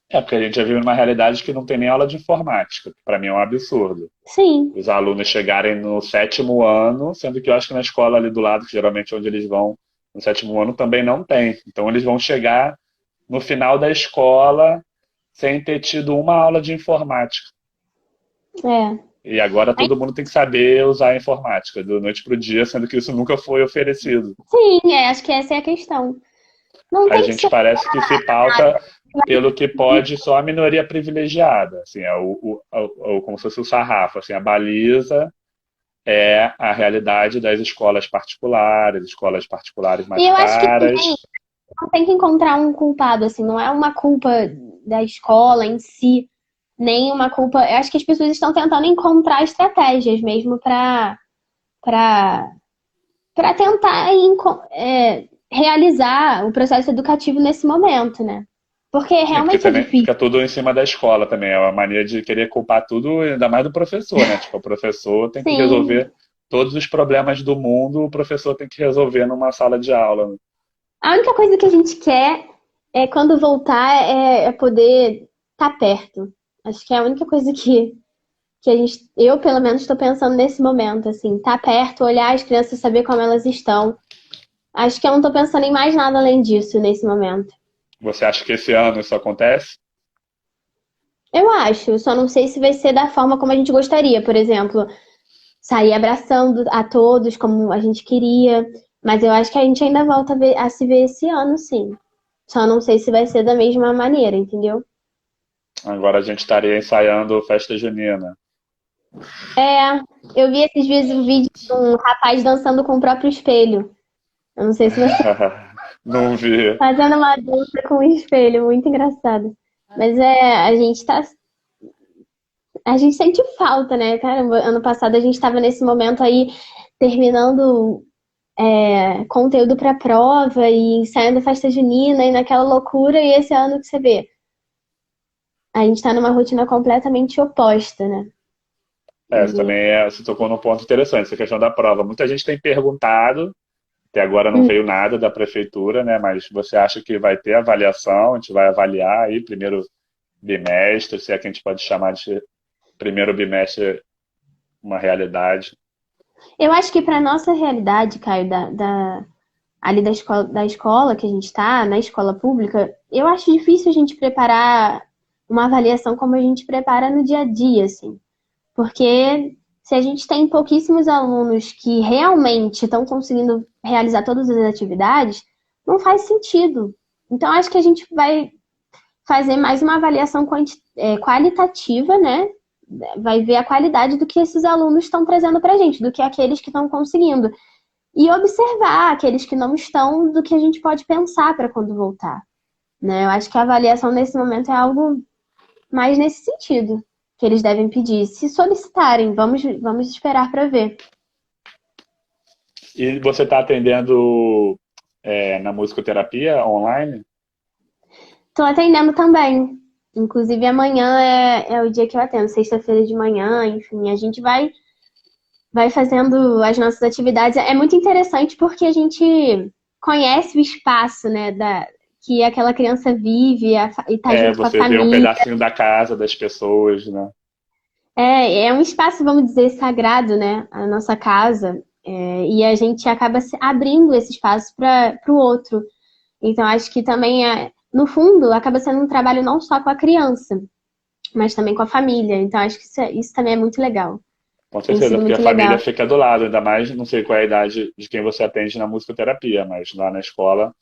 Porque a gente já vive numa realidade que não tem nem aula de informática, que para mim é um absurdo. Sim, Os alunos chegarem no sétimo ano, sendo que eu acho que na escola ali do lado, que geralmente é onde eles vão no sétimo ano, também não tem. Então eles vão chegar no final da escola sem ter tido uma aula de informática. é. E agora todo mundo tem que saber usar a informática, da noite pro dia, sendo que isso nunca foi oferecido. Sim, acho que essa é a questão. Não A tem que gente ser parece que se pauta pelo que pode só a minoria privilegiada, assim, é como se fosse o sarrafo, assim, a baliza é a realidade das escolas particulares E mais eu acho que também caras. não tem que encontrar um culpado, assim, não é uma culpa da escola em si, nem uma culpa. Eu acho que as pessoas estão tentando encontrar estratégias mesmo para para tentar realizar o processo educativo nesse momento, né? Porque Sim, porque realmente é também difícil. fica tudo em cima da escola também. É uma mania de querer culpar tudo, ainda mais do professor, né? Tipo, o professor tem que Sim. resolver todos os problemas do mundo, o professor tem que resolver numa sala de aula, né? A única coisa que a gente quer é quando voltar é poder estar perto. Acho que é a única coisa que a gente, eu pelo menos estou pensando nesse momento, assim, estar perto, olhar as crianças, saber como elas estão. Acho que eu não estou pensando em mais nada além disso nesse momento. Você acha que esse ano isso acontece? Eu acho, só não sei se vai ser da forma como a gente gostaria, por exemplo, sair abraçando a todos como a gente queria, mas eu acho que a gente ainda volta a se ver esse ano, sim. Só não sei se vai ser da mesma maneira, entendeu? Agora a gente estaria ensaiando festa junina. É, eu vi esses dias um vídeo de um rapaz dançando com o próprio espelho. Eu não sei se você Não vi. fazendo uma dança com o espelho, muito engraçado. Mas a gente sente falta, né? Caramba, ano passado a gente estava nesse momento aí terminando conteúdo para prova e ensaiando festa junina e naquela loucura, e esse ano que você vê, a gente tá numa rotina completamente oposta, né? É, isso também você tocou num ponto interessante, essa questão da prova. Muita gente tem perguntado, até agora não Hum. veio nada da prefeitura, né? Mas você acha que vai ter avaliação? A gente vai avaliar aí primeiro bimestre, se é que a gente pode chamar de primeiro bimestre uma realidade. Eu acho que para nossa realidade, Caio, ali da escola que a gente está, na escola pública, eu acho difícil a gente preparar uma avaliação como a gente prepara no dia a dia, assim. Porque se a gente tem pouquíssimos alunos que realmente estão conseguindo realizar todas as atividades, não faz sentido. Então, acho que a gente vai fazer mais uma avaliação qualitativa, né? Vai ver a qualidade do que esses alunos estão trazendo para a gente, do que aqueles que estão conseguindo. E observar aqueles que não estão, do que a gente pode pensar para quando voltar. Né? Eu acho que a avaliação nesse momento é algo mais nesse sentido que eles devem pedir. Se solicitarem, vamos esperar para ver. E você está atendendo na musicoterapia online? Estou atendendo também. Inclusive, amanhã é o dia que eu atendo, sexta-feira de manhã, enfim, a gente vai fazendo as nossas atividades. É muito interessante porque a gente conhece o espaço, né, que aquela criança vive e tá É, junto com a você vê um família. pedacinho da casa das pessoas, né? É um espaço, vamos dizer, sagrado, né? A nossa casa. E a gente acaba abrindo esse espaço para o outro. Então, acho que também, no fundo, acaba sendo um trabalho não só com a criança, mas também com a família. Então, acho que isso também é muito legal. Com Tem certeza, sido porque a muito família legal. fica do lado, ainda mais, não sei qual é a idade de quem você atende na musicoterapia, mas lá na escola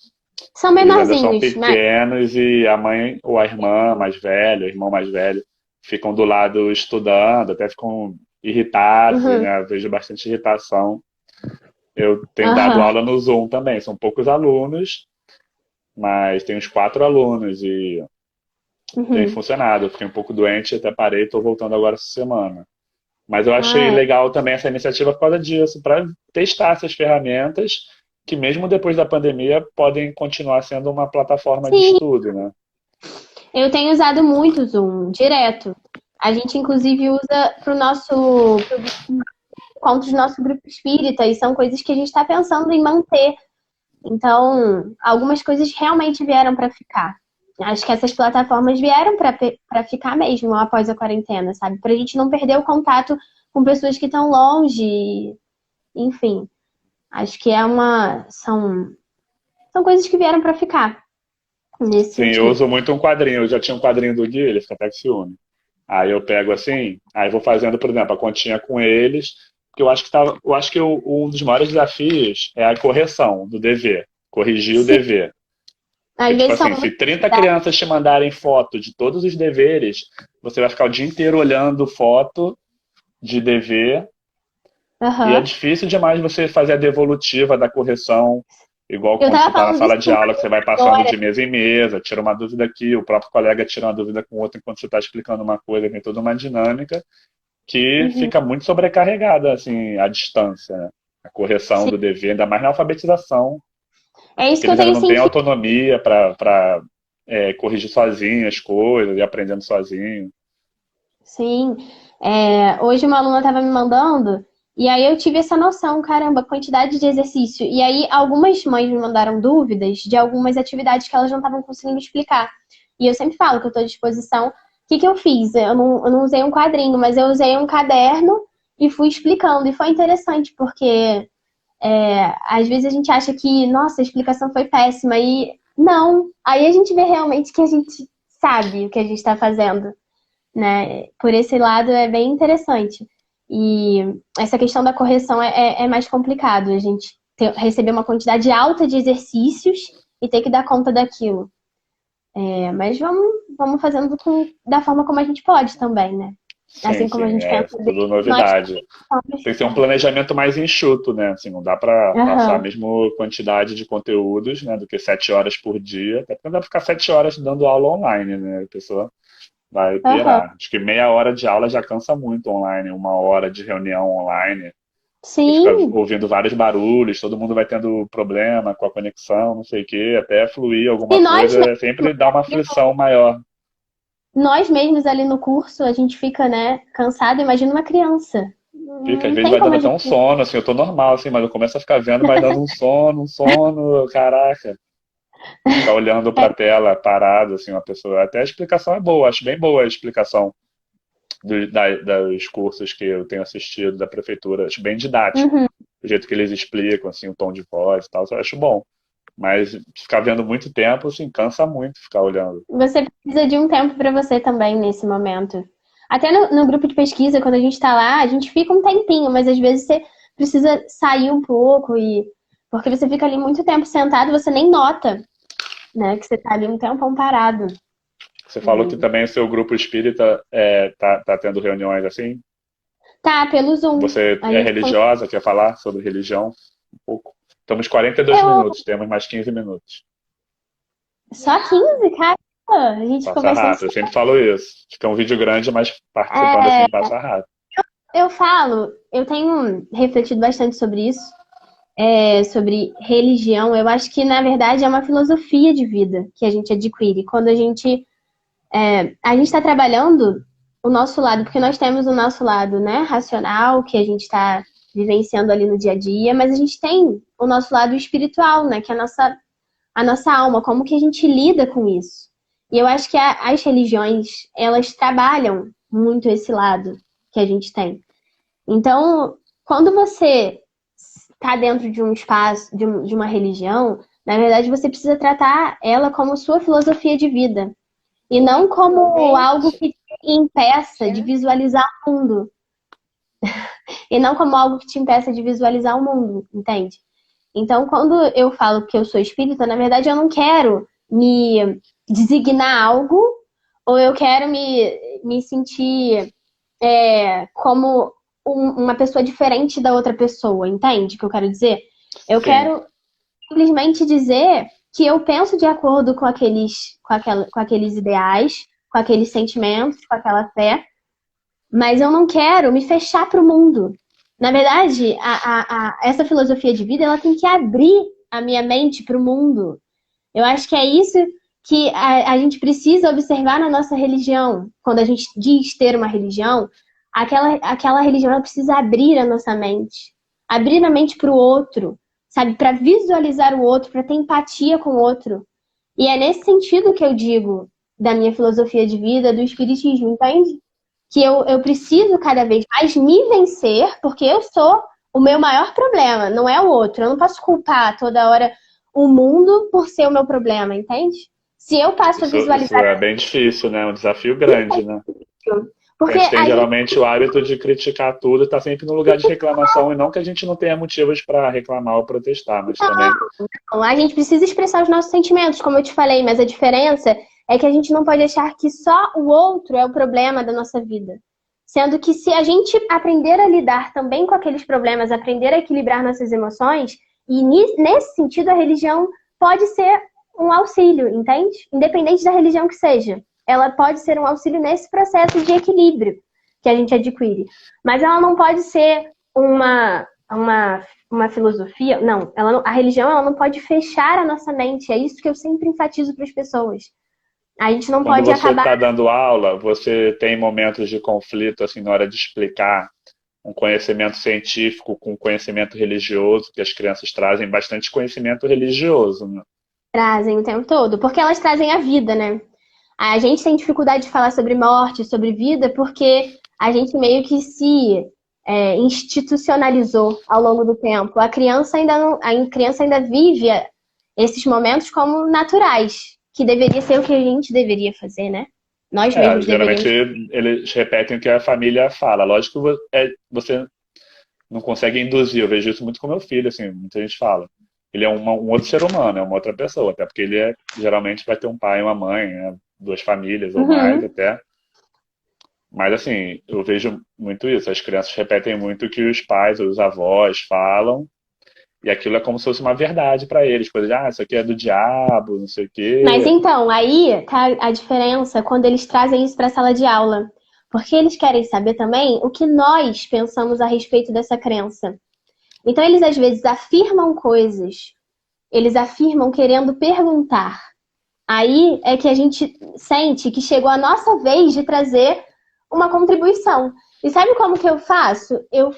São eles ainda são menorzinhos, mas. pequenos e a mãe ou a irmã mais velha, o irmão mais velho, ficam do lado estudando, até ficam irritados, Uhum, né? Eu vejo bastante irritação. Eu tenho dado aham, aula no Zoom também, são poucos alunos, mas tem uns 4 alunos e tem uhum. funcionado. Eu fiquei um pouco doente, até parei, estou voltando agora essa semana. Mas eu achei Ah, legal também essa iniciativa por causa disso, para testar essas ferramentas que mesmo depois da pandemia podem continuar sendo uma plataforma de sim, estudo, né? eu tenho usado muito o Zoom, direto. A gente, inclusive, usa pro encontro do nosso grupo espírita, e são coisas que a gente está pensando em manter. Então, algumas coisas realmente vieram para ficar. Acho que essas plataformas vieram para ficar mesmo após a quarentena, sabe? Para a gente não perder o contato com pessoas que estão longe, enfim. Acho que são coisas que vieram para ficar nesse Sim, eu sentido. uso muito um quadrinho. Eu já tinha um quadrinho do Gui, ele fica até com ciúme. Aí eu pego assim, aí vou fazendo, por exemplo, a continha com eles, porque eu acho que um dos maiores desafios é a correção do dever, corrigir o Sim, dever. às Porque, tipo vezes são assim, muitas se 30 atividades. crianças te mandarem foto de todos os deveres, você vai ficar o dia inteiro olhando foto de dever. E é Aham. difícil demais você fazer a devolutiva da correção, igual Eu quando você tava está na falando disso sala de com aula, que você vai passando agora. de mesa em mesa, tira uma dúvida aqui, o próprio colega tira uma dúvida com o outro enquanto você está explicando uma coisa, tem toda uma dinâmica que Uhum. fica muito sobrecarregada, assim, à distância, né? A correção Sim. do dever, ainda mais na alfabetização, É isso porque que eu eles ainda tenho não têm sentido. autonomia para corrigir sozinho as coisas e aprendendo sozinho. Sim. Hoje uma aluna estava me mandando, e aí eu tive essa noção, caramba, quantidade de exercício. E aí algumas mães me mandaram dúvidas de algumas atividades que elas não estavam conseguindo explicar. E eu sempre falo que eu estou à disposição. O que que eu fiz? Eu não usei um quadrinho, mas eu usei um caderno e fui explicando. E foi interessante, porque às vezes a gente acha que, nossa, a explicação foi péssima. E não. Aí a gente vê realmente que a gente sabe o que a gente está fazendo, né? Por esse lado é bem interessante. E essa questão da correção é mais complicado. A gente receber uma quantidade alta de exercícios e ter que dar conta daquilo. Mas vamos fazendo da forma como a gente pode também, né? Sim, Assim como a sim, gente é pensa tudo bem, nós novidade. somos. Tem que ser um planejamento mais enxuto, né? Assim, não dá para passar a Aham, mesma quantidade de conteúdos, né, do que 7 horas por dia. Até porque não dá para ficar 7 horas dando aula online, né? A pessoa vai aham. pirar. Acho que meia hora de aula já cansa muito online, 1 hora de reunião online. Você fica Sim, ouvindo vários barulhos, todo mundo vai tendo problema com a conexão, não sei o quê, até fluir alguma e nós coisa, mesmos, sempre dá uma aflição maior. ali no curso, a gente fica, né, cansado. Imagina uma criança. Fica, às Não vezes tem vai como dando a até gente. um sono, assim, eu tô normal, assim, mas eu começo a ficar vendo, vai dando um sono, caraca. E ficar olhando para a tela parado, assim, uma pessoa. Até a explicação é boa, acho bem boa a explicação dos cursos que eu tenho assistido da prefeitura. Acho bem didático. Uhum. O jeito que eles explicam, assim, o tom de voz e tal, eu acho bom. Mas ficar vendo muito tempo, assim, cansa muito ficar olhando. Você precisa de um tempo para você também nesse momento. Até no grupo de pesquisa, quando a gente está lá, a gente fica um tempinho, mas às vezes você precisa sair um pouco e porque você fica ali muito tempo sentado, você nem nota, né, que você está ali um tempão parado. Você falou que E também o seu grupo espírita tá tendo reuniões assim? tá pelo Zoom. Você A é gente religiosa, quer falar sobre religião? Um pouco. Estamos 42 eu minutos, temos mais 15 minutos. só 15, cara. A gente ficou Passa bastante. rápido, eu sempre falo isso. Fica um vídeo grande, mas participando É, assim passa rápido. eu tenho refletido bastante sobre isso, sobre religião. Eu acho que, na verdade, é uma filosofia de vida que a gente adquire. Quando a gente está trabalhando o nosso lado, porque nós temos o nosso lado, né, racional, que a gente está vivenciando ali no dia a dia, mas a gente tem o nosso lado espiritual, né, que é a nossa alma, como que a gente lida com isso. E eu acho que as religiões, elas trabalham muito esse lado que a gente tem. Então, quando você está dentro de um espaço, de uma religião, na verdade você precisa tratar ela como sua filosofia de vida. E não como algo que te impeça de visualizar o mundo. E não como algo que te impeça de visualizar o mundo, entende? Então, quando eu falo que eu sou espírita, na verdade eu não quero me designar algo ou eu quero me sentir como uma pessoa diferente da outra pessoa, entende o que eu quero dizer? Eu Sim, quero simplesmente dizer que eu penso de acordo com aqueles ideais, com aqueles sentimentos, com aquela fé, mas eu não quero me fechar para o mundo. Na verdade, essa filosofia de vida ela tem que abrir a minha mente para o mundo. Eu acho que é isso que a gente precisa observar na nossa religião. Quando a gente diz ter uma religião, aquela religião ela precisa abrir a nossa mente. Abrir a mente para o outro, sabe? Para visualizar o outro, para ter empatia com o outro. E é nesse sentido que eu digo da minha filosofia de vida, do espiritismo, entende? Que eu preciso cada vez mais me vencer, porque eu sou o meu maior problema, não é o outro. Eu não posso culpar toda hora o mundo por ser o meu problema, entende? Se eu passo a isso visualizar. é bem difícil, né? É um desafio grande, né? Porque A gente tem a gente, geralmente o hábito de criticar tudo e tá sempre no lugar de reclamação, e não que a gente não tenha motivos para reclamar ou protestar, mas também. a gente precisa expressar os nossos sentimentos, como eu te falei, mas a diferença é que a gente não pode achar que só o outro é o problema da nossa vida. Sendo que se a gente aprender a lidar também com aqueles problemas, aprender a equilibrar nossas emoções, e nesse sentido a religião pode ser um auxílio, entende? Independente da religião que seja. Ela pode ser um auxílio nesse processo de equilíbrio que a gente adquire. Mas ela não pode ser uma filosofia. Não, a religião ela não pode fechar a nossa mente. É isso que eu sempre enfatizo para as pessoas. A gente não Quando pode você acabar. está dando aula, você tem momentos de conflito, assim, na hora de explicar um conhecimento científico com conhecimento religioso, que as crianças trazem bastante conhecimento religioso, né? Trazem o tempo todo, porque elas trazem a vida, né? A gente tem dificuldade de falar sobre morte, sobre vida, porque a gente meio que se institucionalizou ao longo do tempo. A criança ainda não, a criança ainda vive esses momentos como naturais, que deveria ser o que a gente deveria fazer, né? Nós mesmos Geralmente deveríamos. eles repetem o que a família fala. Lógico que você não consegue induzir. Eu vejo isso muito com meu filho, assim, muita gente fala. Ele é um outro ser humano, é uma outra pessoa, até porque ele geralmente vai ter um pai e uma mãe, né? Duas famílias ou mais Uhum. até. Mas assim, eu vejo muito isso. As crianças repetem muito o que os pais ou os avós falam, e aquilo é como se fosse uma verdade para eles. Coisa de, isso aqui é do diabo, não sei o Mas quê. então, aí tá a diferença quando eles trazem isso para a sala de aula. Porque eles querem saber também o que nós pensamos a respeito dessa crença. Então, eles às vezes afirmam coisas, eles afirmam querendo perguntar. Aí é que a gente sente que chegou a nossa vez de trazer uma contribuição. E sabe como que eu faço? Eu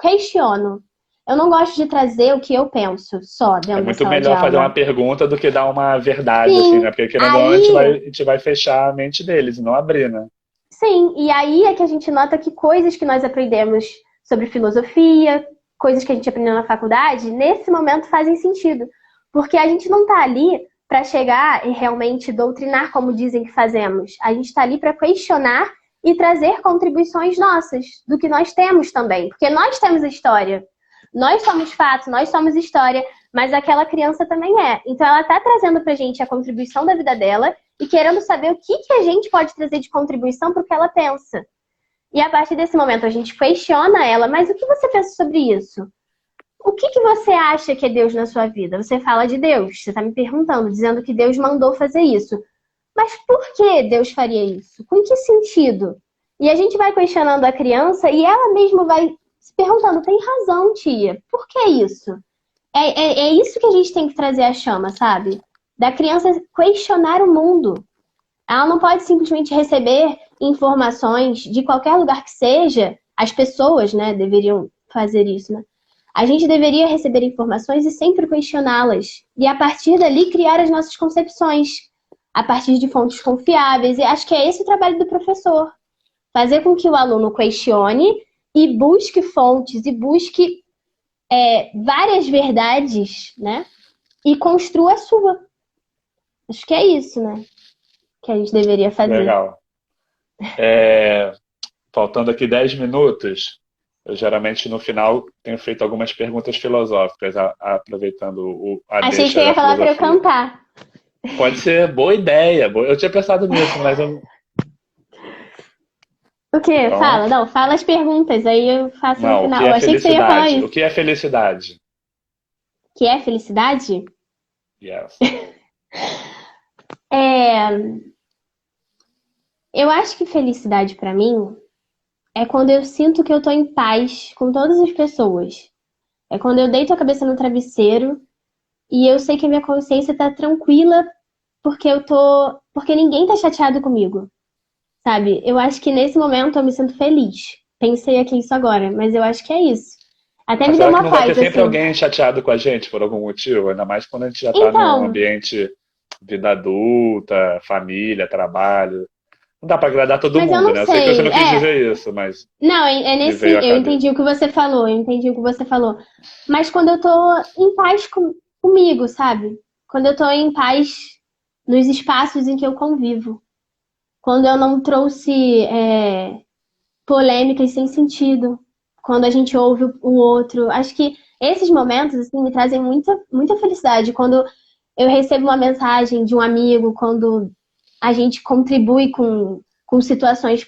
questiono. Eu não gosto de trazer o que eu penso só É dentro da muito sala de melhor fazer uma aula. pergunta do que dar uma verdade, assim, né? Sim, Porque querendo ou não, aí a gente vai fechar a mente deles e não abrir, né? sim, e aí é que a gente nota que coisas que nós aprendemos sobre filosofia, coisas que a gente aprendeu na faculdade, nesse momento fazem sentido. Porque a gente não está ali para chegar e realmente doutrinar como dizem que fazemos. A gente está ali para questionar e trazer contribuições nossas, do que nós temos também. Porque nós temos história. Nós somos fato, nós somos história, mas aquela criança também é. Então ela está trazendo para a gente a contribuição da vida dela e querendo saber o que a gente pode trazer de contribuição para o que ela pensa. E a partir desse momento a gente questiona ela, mas o que você pensa sobre isso? O que você acha que é Deus na sua vida? Você fala de Deus, você está me perguntando, dizendo que Deus mandou fazer isso. Mas por que Deus faria isso? Com que sentido? E a gente vai questionando a criança e ela mesma vai se perguntando, tem razão, tia, por que isso? É isso que a gente tem que trazer à chama, sabe? Da criança questionar o mundo. Ela não pode simplesmente receber informações de qualquer lugar que seja. As pessoas, né, deveriam fazer isso, né? A gente deveria receber informações e sempre questioná-las. E a partir dali criar as nossas concepções. A partir de fontes confiáveis. E acho que é esse o trabalho do professor. Fazer com que o aluno questione e busque fontes e busque várias verdades, né? E construa a sua. Acho que é isso, né? Que a gente deveria fazer. Legal. Faltando aqui 10 minutos, eu geralmente no final tenho feito algumas perguntas filosóficas, aproveitando a Achei que deixa você ia da falar para eu filosofia. cantar. Pode ser boa ideia. Eu tinha pensado nisso, mas eu. O quê? Então, Fala. Não, fala as perguntas, aí eu faço no não, o que final. Eu é achei que você ia falar felicidade? O isso. que é felicidade? Que é felicidade? Yes. É... Eu acho que felicidade para mim é quando eu sinto que eu tô em paz com todas as pessoas. É quando eu deito a cabeça no travesseiro e eu sei que a minha consciência tá tranquila porque porque ninguém tá chateado comigo, sabe? Eu acho que nesse momento eu me sinto feliz. Pensei aqui isso agora, mas eu acho que é isso. Até Mas me deu será que uma não vai ter paz, sempre assim. alguém chateado com a gente por algum motivo? Ainda mais quando a gente já está num Então, ambiente vida adulta, família, trabalho. Não dá para agradar todo mas eu mundo, não né? Eu sei que você sei. não quis dizer isso, mas Não, é me nesse. veio à Eu cabeça. entendi o que você falou, eu entendi o que você falou. Mas quando eu tô em paz comigo, sabe? Quando eu tô em paz nos espaços em que eu convivo. quando eu não trouxe polêmicas sem sentido, quando a gente ouve o outro. Acho que esses momentos assim, me trazem muita felicidade. Quando eu recebo uma mensagem de um amigo, quando a gente contribui com situações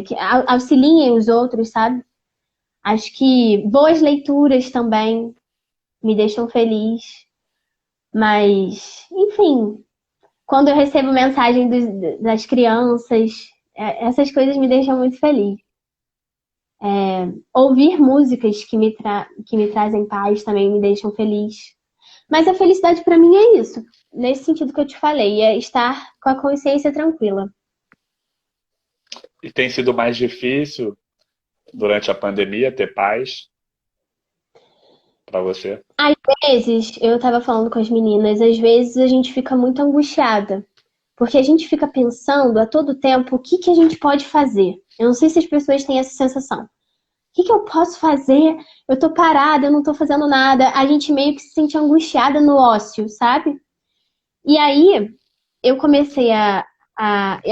que auxiliem os outros, sabe? Acho que boas leituras também me deixam feliz. Mas, enfim, quando eu recebo mensagem das crianças, essas coisas me deixam muito feliz. Ouvir músicas que me trazem paz também me deixam feliz. Mas a felicidade para mim é isso, nesse sentido que eu te falei, é estar com a consciência tranquila. E tem sido mais difícil durante a pandemia ter paz para você? Às vezes, eu estava falando com as meninas, às vezes a gente fica muito angustiada, porque a gente fica pensando a todo tempo o que que a gente pode fazer. Eu não sei se as pessoas têm essa sensação. O que que eu posso fazer? Eu tô parada, eu não tô fazendo nada. A gente meio que se sente angustiada no ócio, sabe? E aí, eu comecei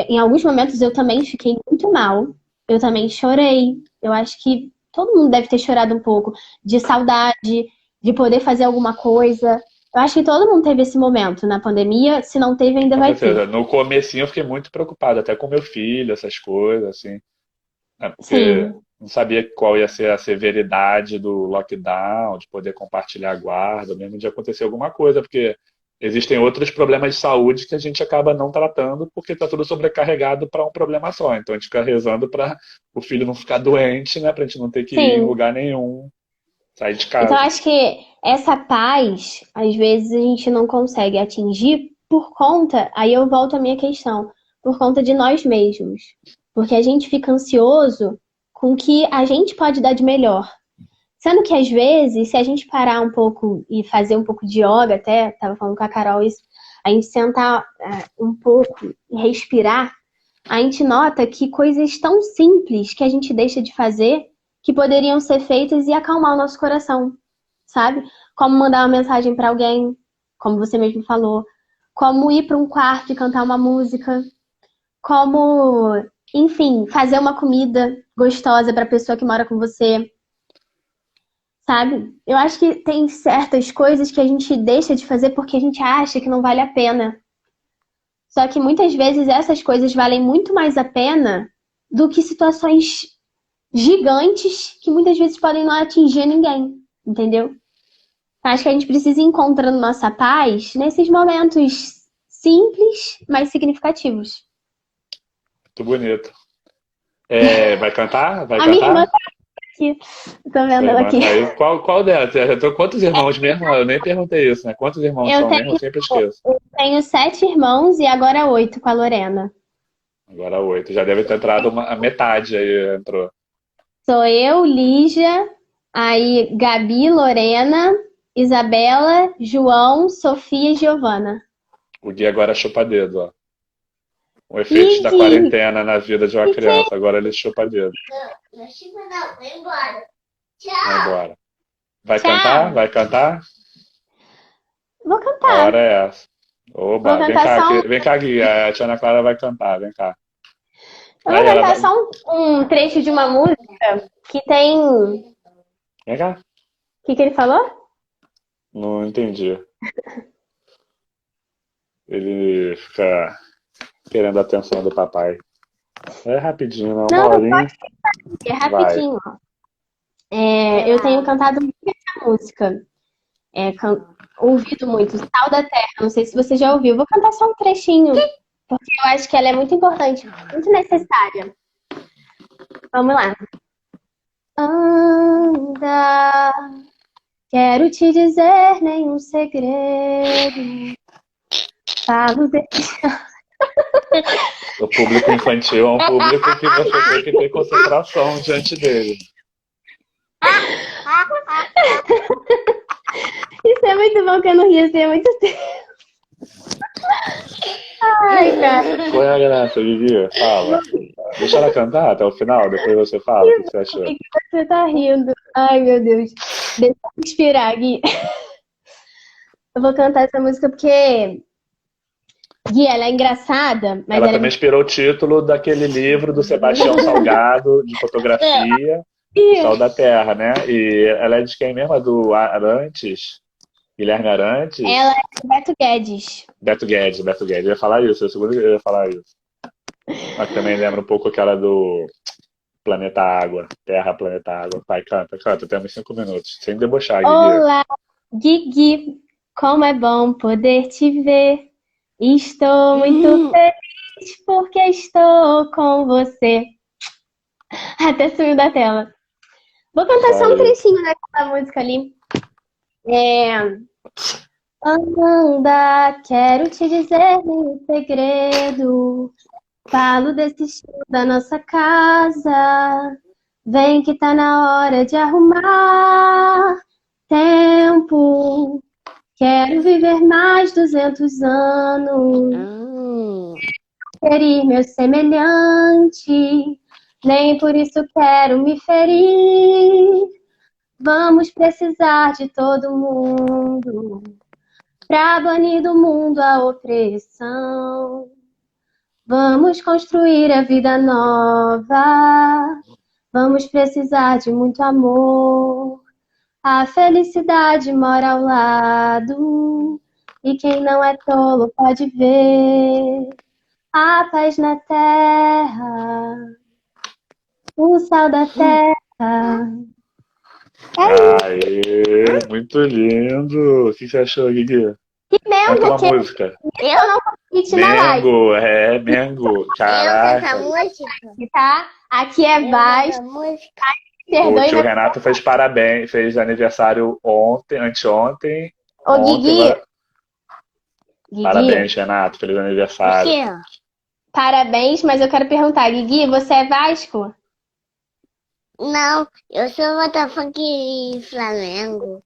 em alguns momentos eu também fiquei muito mal. Eu também chorei. Eu acho que todo mundo deve ter chorado um pouco de saudade, de poder fazer alguma coisa. Eu acho que todo mundo teve esse momento na pandemia. Se não teve, ainda Com vai ter. certeza. No comecinho eu fiquei muito preocupado, até com meu filho, essas coisas, assim, né? Porque Sim, não sabia qual ia ser a severidade do lockdown, de poder compartilhar a guarda, mesmo de acontecer alguma coisa, porque existem outros problemas de saúde que a gente acaba não tratando porque está tudo sobrecarregado para um problema só. Então a gente fica rezando para o filho não ficar doente, né? Para a gente não ter que ir em sim. lugar nenhum, sair de Então, eu casa. acho que essa paz, às vezes, a gente não consegue atingir por conta, aí eu volto à minha questão, por conta de nós mesmos. Porque a gente fica ansioso com o que a gente pode dar de melhor. Sendo que, às vezes, se a gente parar um pouco e fazer um pouco de yoga, até estava falando com a Carol isso, a gente sentar um pouco e respirar, a gente nota que coisas tão simples que a gente deixa de fazer que poderiam ser feitas e acalmar o nosso coração, sabe? Como mandar uma mensagem para alguém, como você mesmo falou, como ir para um quarto e cantar uma música, como, enfim, fazer uma comida gostosa para a pessoa que mora com você, sabe? Eu acho que tem certas coisas que a gente deixa de fazer porque a gente acha que não vale a pena. Só que muitas vezes essas coisas valem muito mais a pena do que situações gigantes que muitas vezes podem não atingir ninguém, entendeu? Acho que a gente precisa ir encontrando nossa paz nesses momentos simples, mas significativos. Muito bonito. É, vai cantar? Vai A minha irmã cantar? tá aqui, tô Sua vendo ela irmã aqui. tá aí. Qual delas? Quantos irmãos mesmo? Eu nem perguntei isso, né? Quantos irmãos Eu são mesmo? Eu tenho, sempre esqueço. eu tenho 7 irmãos e agora 8 com a Lorena. Agora 8. Já deve ter entrado a metade aí, entrou. Sou eu, Lígia, aí Gabi, Lorena, Isabela, João, Sofia e Giovana. O Gui agora chupa dedo, ó. O efeito da Igi, quarentena na vida de uma que é? criança. Agora ele chupa dedo. Não, Chico, não, vai embora. Vai Tchau. embora. Vai cantar? Tchau. Vai cantar? Vou A cantar. hora é essa. Vou Oba, vem cantar cá, só um, vem cá, Gui. A tia Ana Clara vai cantar, vem cá. eu vou Aí ela cantar vai. só um trecho de uma música que tem. O Vem cá. que ele falou? Não entendi. Ele fica querendo a atenção do papai. É rapidinho, não, uma Não, não horinha. pode ser, é Vai. rapidinho. Eu tenho cantado muito essa música. Ouvido muito. Sal da Terra. Não sei se você já ouviu. Vou cantar só um trechinho, porque eu acho que ela é muito importante, muito necessária. Vamos lá. Anda, quero te dizer nenhum segredo. Falo de... O público infantil é um público que você tem que ter concentração diante dele. Isso é muito bom que eu não ri assim há muito tempo. Ai, cara. Qual é a graça, Vivi? Fala. Deixa ela cantar até o final, depois você fala o que você Por achou. que que você tá rindo? Ai, meu Deus. Deixa eu respirar, Gui. Eu vou cantar essa música porque Gui, ela é engraçada, mas Ela ela é também inspirou o título daquele livro do Sebastião Salgado, de fotografia, O Sol da Terra, né? E ela é de quem mesmo? É do Arantes? Guilherme ela Arantes? é do Beto Guedes. Beto Guedes, Beto Guedes. Eu ia falar isso, eu seguro que eu ia falar isso. Mas também lembra um pouco aquela do Planeta Água. Terra, Planeta Água. Vai, canta, canta. Temos 5 minutos. Sem debochar, Guigui. Olá, Gui, como é bom poder te ver. Estou muito feliz porque estou com você. Até sumiu da tela. Vou cantar Isso só um aí. trechinho daquela música ali. Amanda, quero te dizer um segredo. Falo desse estilo da nossa casa. Vem que tá na hora de arrumar tempo. Quero viver mais 200 anos. Ferir meu semelhante. Nem por isso quero me ferir. Vamos precisar de todo mundo pra banir do mundo a opressão. Vamos construir a vida nova. Vamos precisar de muito amor. A felicidade mora ao lado. E quem não é tolo pode ver. A paz na terra. O sal da terra. Aê, muito lindo. O que você achou, Guigui? Que Canta Mengo, uma que música. eu não consegui na live, Mengo. Eu essa Caraca. música. tá? Aqui é Eu Vaz, essa música. O perdoe, tio mas... Renato fez parabéns, fez aniversário ontem, anteontem. Ô, Gui, Parabéns, Renato. Feliz O aniversário. quê? parabéns, mas eu quero perguntar, Gui, você é Vasco? Não, eu sou Botafogo e Flamengo.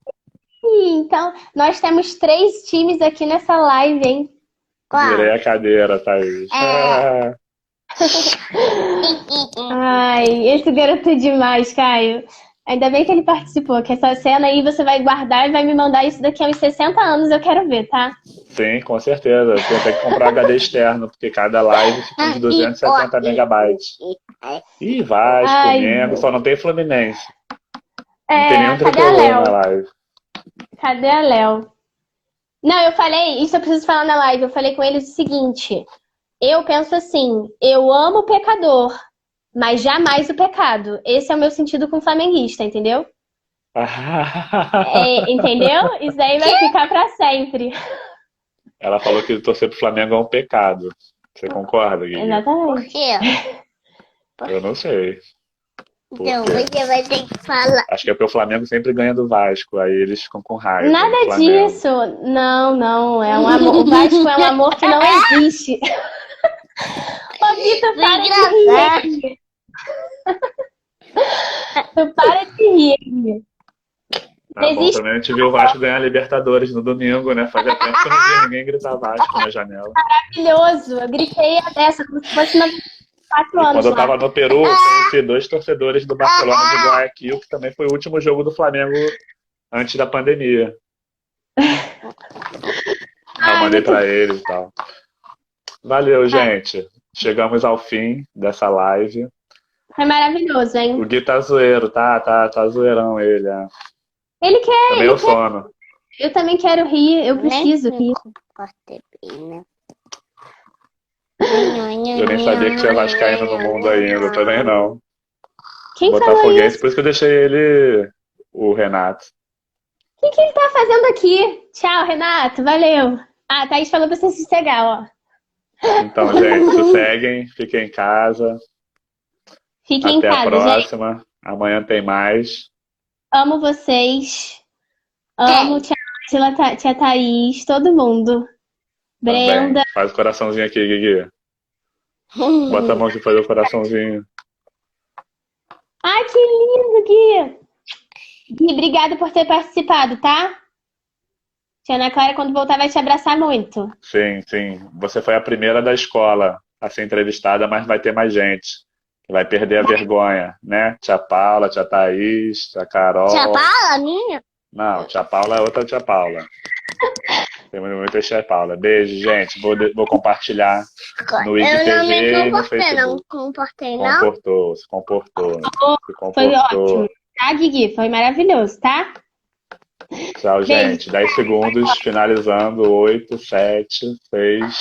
Ih, então, nós temos 3 times aqui nessa live, hein? Virei Qual? a cadeira, Thaís. É. Ai, esse garoto é demais, Caio. Ainda bem que ele participou, que essa cena aí você vai guardar e vai me mandar isso daqui a uns 60 anos, eu quero ver, tá? Sim, com certeza. Tem até que comprar HD externo, porque cada live fica uns 270 megabytes. Ih, Vasco, Ai, Mengo, só não tem Fluminense. Não tem nenhum cadê a tricolor Léo? na live. Cadê a Léo? Não, eu falei, isso eu preciso falar na live, eu falei com eles o seguinte, eu penso assim, eu amo o pecador, mas jamais o pecado. Esse é o meu sentido com flamenguista, entendeu? Entendeu? Isso daí vai ficar pra sempre. Ela falou que torcer pro Flamengo é um pecado. Você concorda, Guigui? Por Exatamente. quê? Eu não sei. Então quê? você vai ter que falar. Acho que é porque o Flamengo sempre ganha do Vasco, aí eles ficam com raiva do Nada Flamengo. disso. Não, é um amor. O Vasco é um amor que não existe. Ô, Vitor, para de rir. Tu para de rir. Tá bom, Existe também a gente viu o Vasco ganhar a Libertadores no domingo, né? Fazia tempo que eu não via ninguém gritar Vasco na janela. maravilhoso. Eu gritei a dessa como se fosse 4 anos Quando eu lá. tava no Peru, eu conheci 2 torcedores do Barcelona de Guayaquil, que também foi o último jogo do Flamengo antes da pandemia. Eu mandei pra eles e tal. Valeu, gente. Chegamos ao fim dessa live. Foi maravilhoso, hein? O Gui tá zoeiro, tá zoeirão ele. É. Ele quer, Tá meio sono. Eu também quero rir, eu preciso rir. Eu nem sabia que tinha vascaíno no mundo ainda, também não. Quem falou Botafoguense, isso? por isso que eu deixei ele, o Renato. O que ele tá fazendo aqui? Tchau, Renato, valeu. Ah, a Thaís falou pra você sossegar, ó. Então, gente, sosseguem, fiquem em casa. Fiquem em Até a casa, gente. próxima. Amanhã tem mais. Amo vocês. Amo tia Angela, tia Thaís, todo mundo. Brenda. Também. Faz o coraçãozinho aqui, Guigui. Bota a mão de fazer o coraçãozinho. Ai, que lindo, Gui. Gui, obrigada por ter participado, tá? Tia Ana Clara, quando voltar, vai te abraçar muito. Sim. Você foi a primeira da escola a ser entrevistada, mas vai ter mais gente. Vai perder a vergonha, né? Tia Paula, tia Thaís, tia Carol. Tia Paula, minha? Não, tia Paula é outra tia Paula. Temos muita Tia Paula. Beijo, gente. Vou compartilhar no Eu não me IGTV e no comportei, não Facebook. comportei, não. Comportou, se comportou. Se Foi ótimo, comportou. tá, Gui? Foi maravilhoso, tá? Tchau, Beijo. gente. 10 segundos, finalizando. 8, 7, 6.